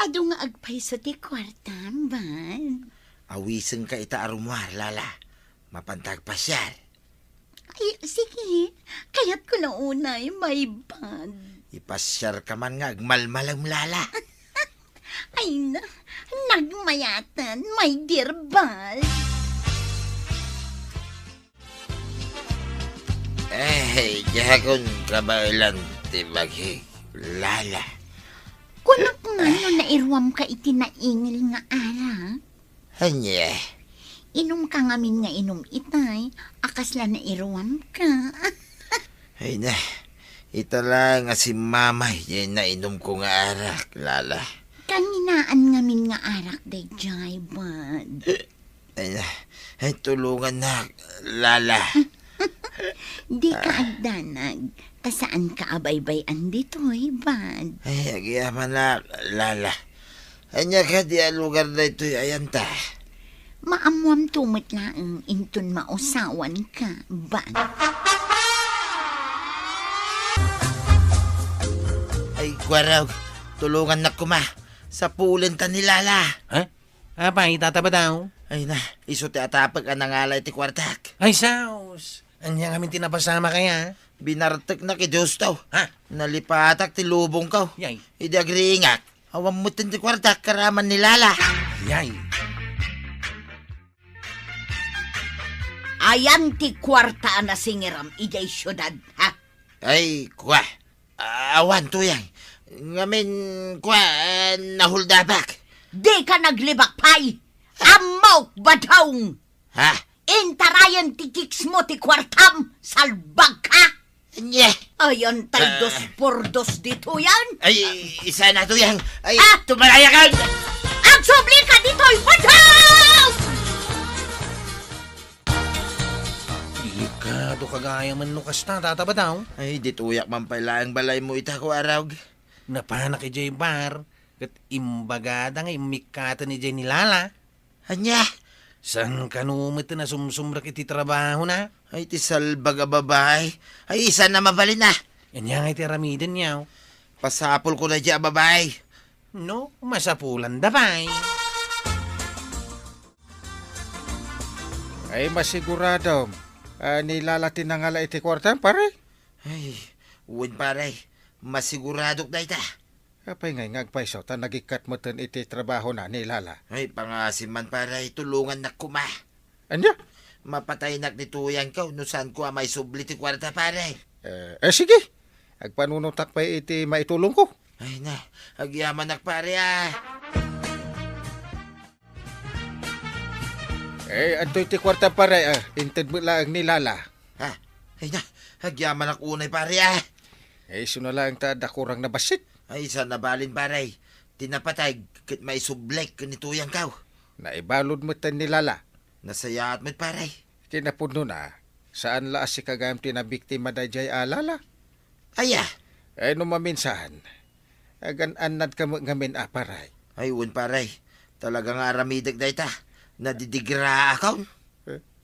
Ado nga agpay sa ti kwartan, ban. Awiseng ka ita arumwar, lala. Mapantag pasyal. Ay, sige. Kaya't ko na unay, may bad. Ipasyar ka man nga agmalmalang lala. Ay na, nagmayatan, my dear bal. Gahakon kabailan ti baghi, lala. Kunak nga no nairwam ka iti naingil nga ara. Anya, Inom ka ngamin nga inom itay, akasla nairwam ka. ay na, ita lang nga si mamay, yan na inom ko nga arak, lala. Kaninaan ngamin nga arak day jay, bad. Ay na, ay tulungan na, lala. Di ka agdanag, kasaan ka abaybayan dito'y, bad. Ay, agyaman na, lala. Anya ka di lugar na ito'y ayanta. Maamwam tumot laang inton mausawan ka, bad. Ay, kwaraw, tulungan na kuma. Sa pulin ta ni lala. Ha? Apa, itata ba daw? Ay na, iso ti atapag ang nangalay ti kwartak. Ay, saus. Anya kami tinapasama kaya? Binartek na ki Diyos taw. Ha? Nalipatak ti lubong kaw. Yay. Idi agriingak. Awam mo ti kwartak karaman ni lala. Yay. Ayan ti kwarta na singiram, ijay syudad, ha? Ay, kwa. Awan to yan. Ngamin, kwa, nahuldabak. Di ka naglibak pay. Amok badong. Ha? Intarayan ti kiks mo ti kwartam. Salbag ka. Nye. Ayan tay 2x2 dito yan. Ay, isa na to yan. Ay, Ah! tumalaya ka. Ang subli ka dito, badong! Di ka to kagaya man nukas na tataba daw. Ay, dituyak man pala ang balay mo ita ko araw. Napanak kay Jay Bar. Kat imbagada nga imikata ni Jay nilala. Anya? San kanumit na sumsumrak iti trabaho na? Ay, ti salbag a babae. Ay, isa na mabalin na. Yan nga iti ramiden niyaw. Pasapol ko na dyan, babae. No, masapulan dabay. Ay masigurado. Nilalatin na nga la iti kwartam, pare. Ay, uwan pare. Masiguradok na ita. Kapay ngay ngagpaiso, ta nagikat mo ten iti trabaho na nilala. Ay, pangasim man pare. Tulungan na kuma. Anya? Mapatay nak nituyan ka. No saan ko may subli ti kwarta pare. Sige. Agpanunutak pa iti maitulong ko. Ay na, agyaman nak pare ah. Anto iti kwarta pare, inted mo lang nilala. Ha? Ay na, agyaman nak unay pare ah. Sunalang ta dakurang na basit. Ay, saan nabalin pare. Tinapatay, kit may sublek kanituyan ka. Naibalod mo ten nilala. Nasayaat mo't pare. Kinapuno na, saan la si kagam tinabiktima da jay alala? Aya. No maminsahan, agan-anad ka mo ngamin aparay. Ay, uwan pare. Talagang aramidag na ita. Nadidigra ako.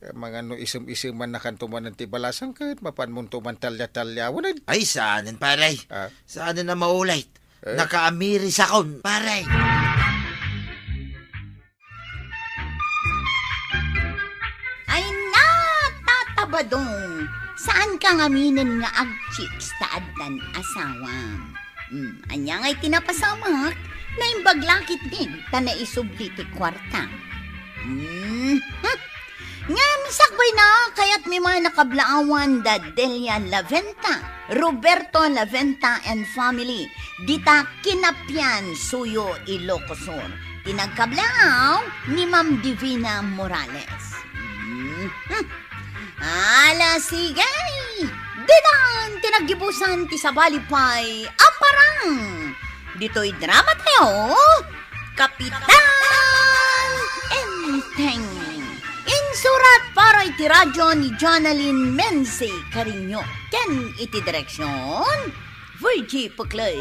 Mga no isum-isuman na kantuman ng tibalasang kat, mapanmuntuman talya-talyawan. Ay, saanin pare. Ah? Saanin na maulit. Nakaamiris ako, pare. Ay natatabadong. Saan ka ngaminin nga ag-chicks taaddan asawa? Anya nga'y tinapasamak na imbaglakit din ta na isubli ti kwarta. Ngam sakbay na kaya't may mga nakablaawan da Delia Laventa, Roberto Laventa and family, dita Kinapyan, Suyo, Ilocos Sur. Tinagkablaaw ni Ma'am Divina Morales. Ala sigay! Dinan tinaggibusan ti sabalipay aparang! Dito'y drama tayo, Kapitan Enteng. Insurat para iti radyo ni Jonalyn Mense Carino. Ken iti direksyon, Virgie Puclay.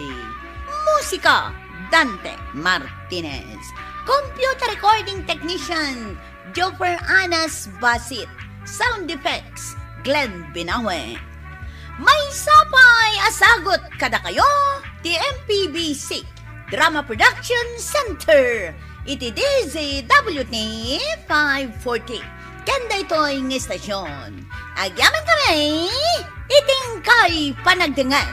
Musika, Dante Martinez. Computer recording technician, Joper Anas Basit. Sound effects, Glenn Binawe. May sapay asagot kada kayo, ti MPBC Drama Production Center. Iti DZWT 540. Kanda ito'y ng istasyon. Agyaman kami, iting kay panagdangan.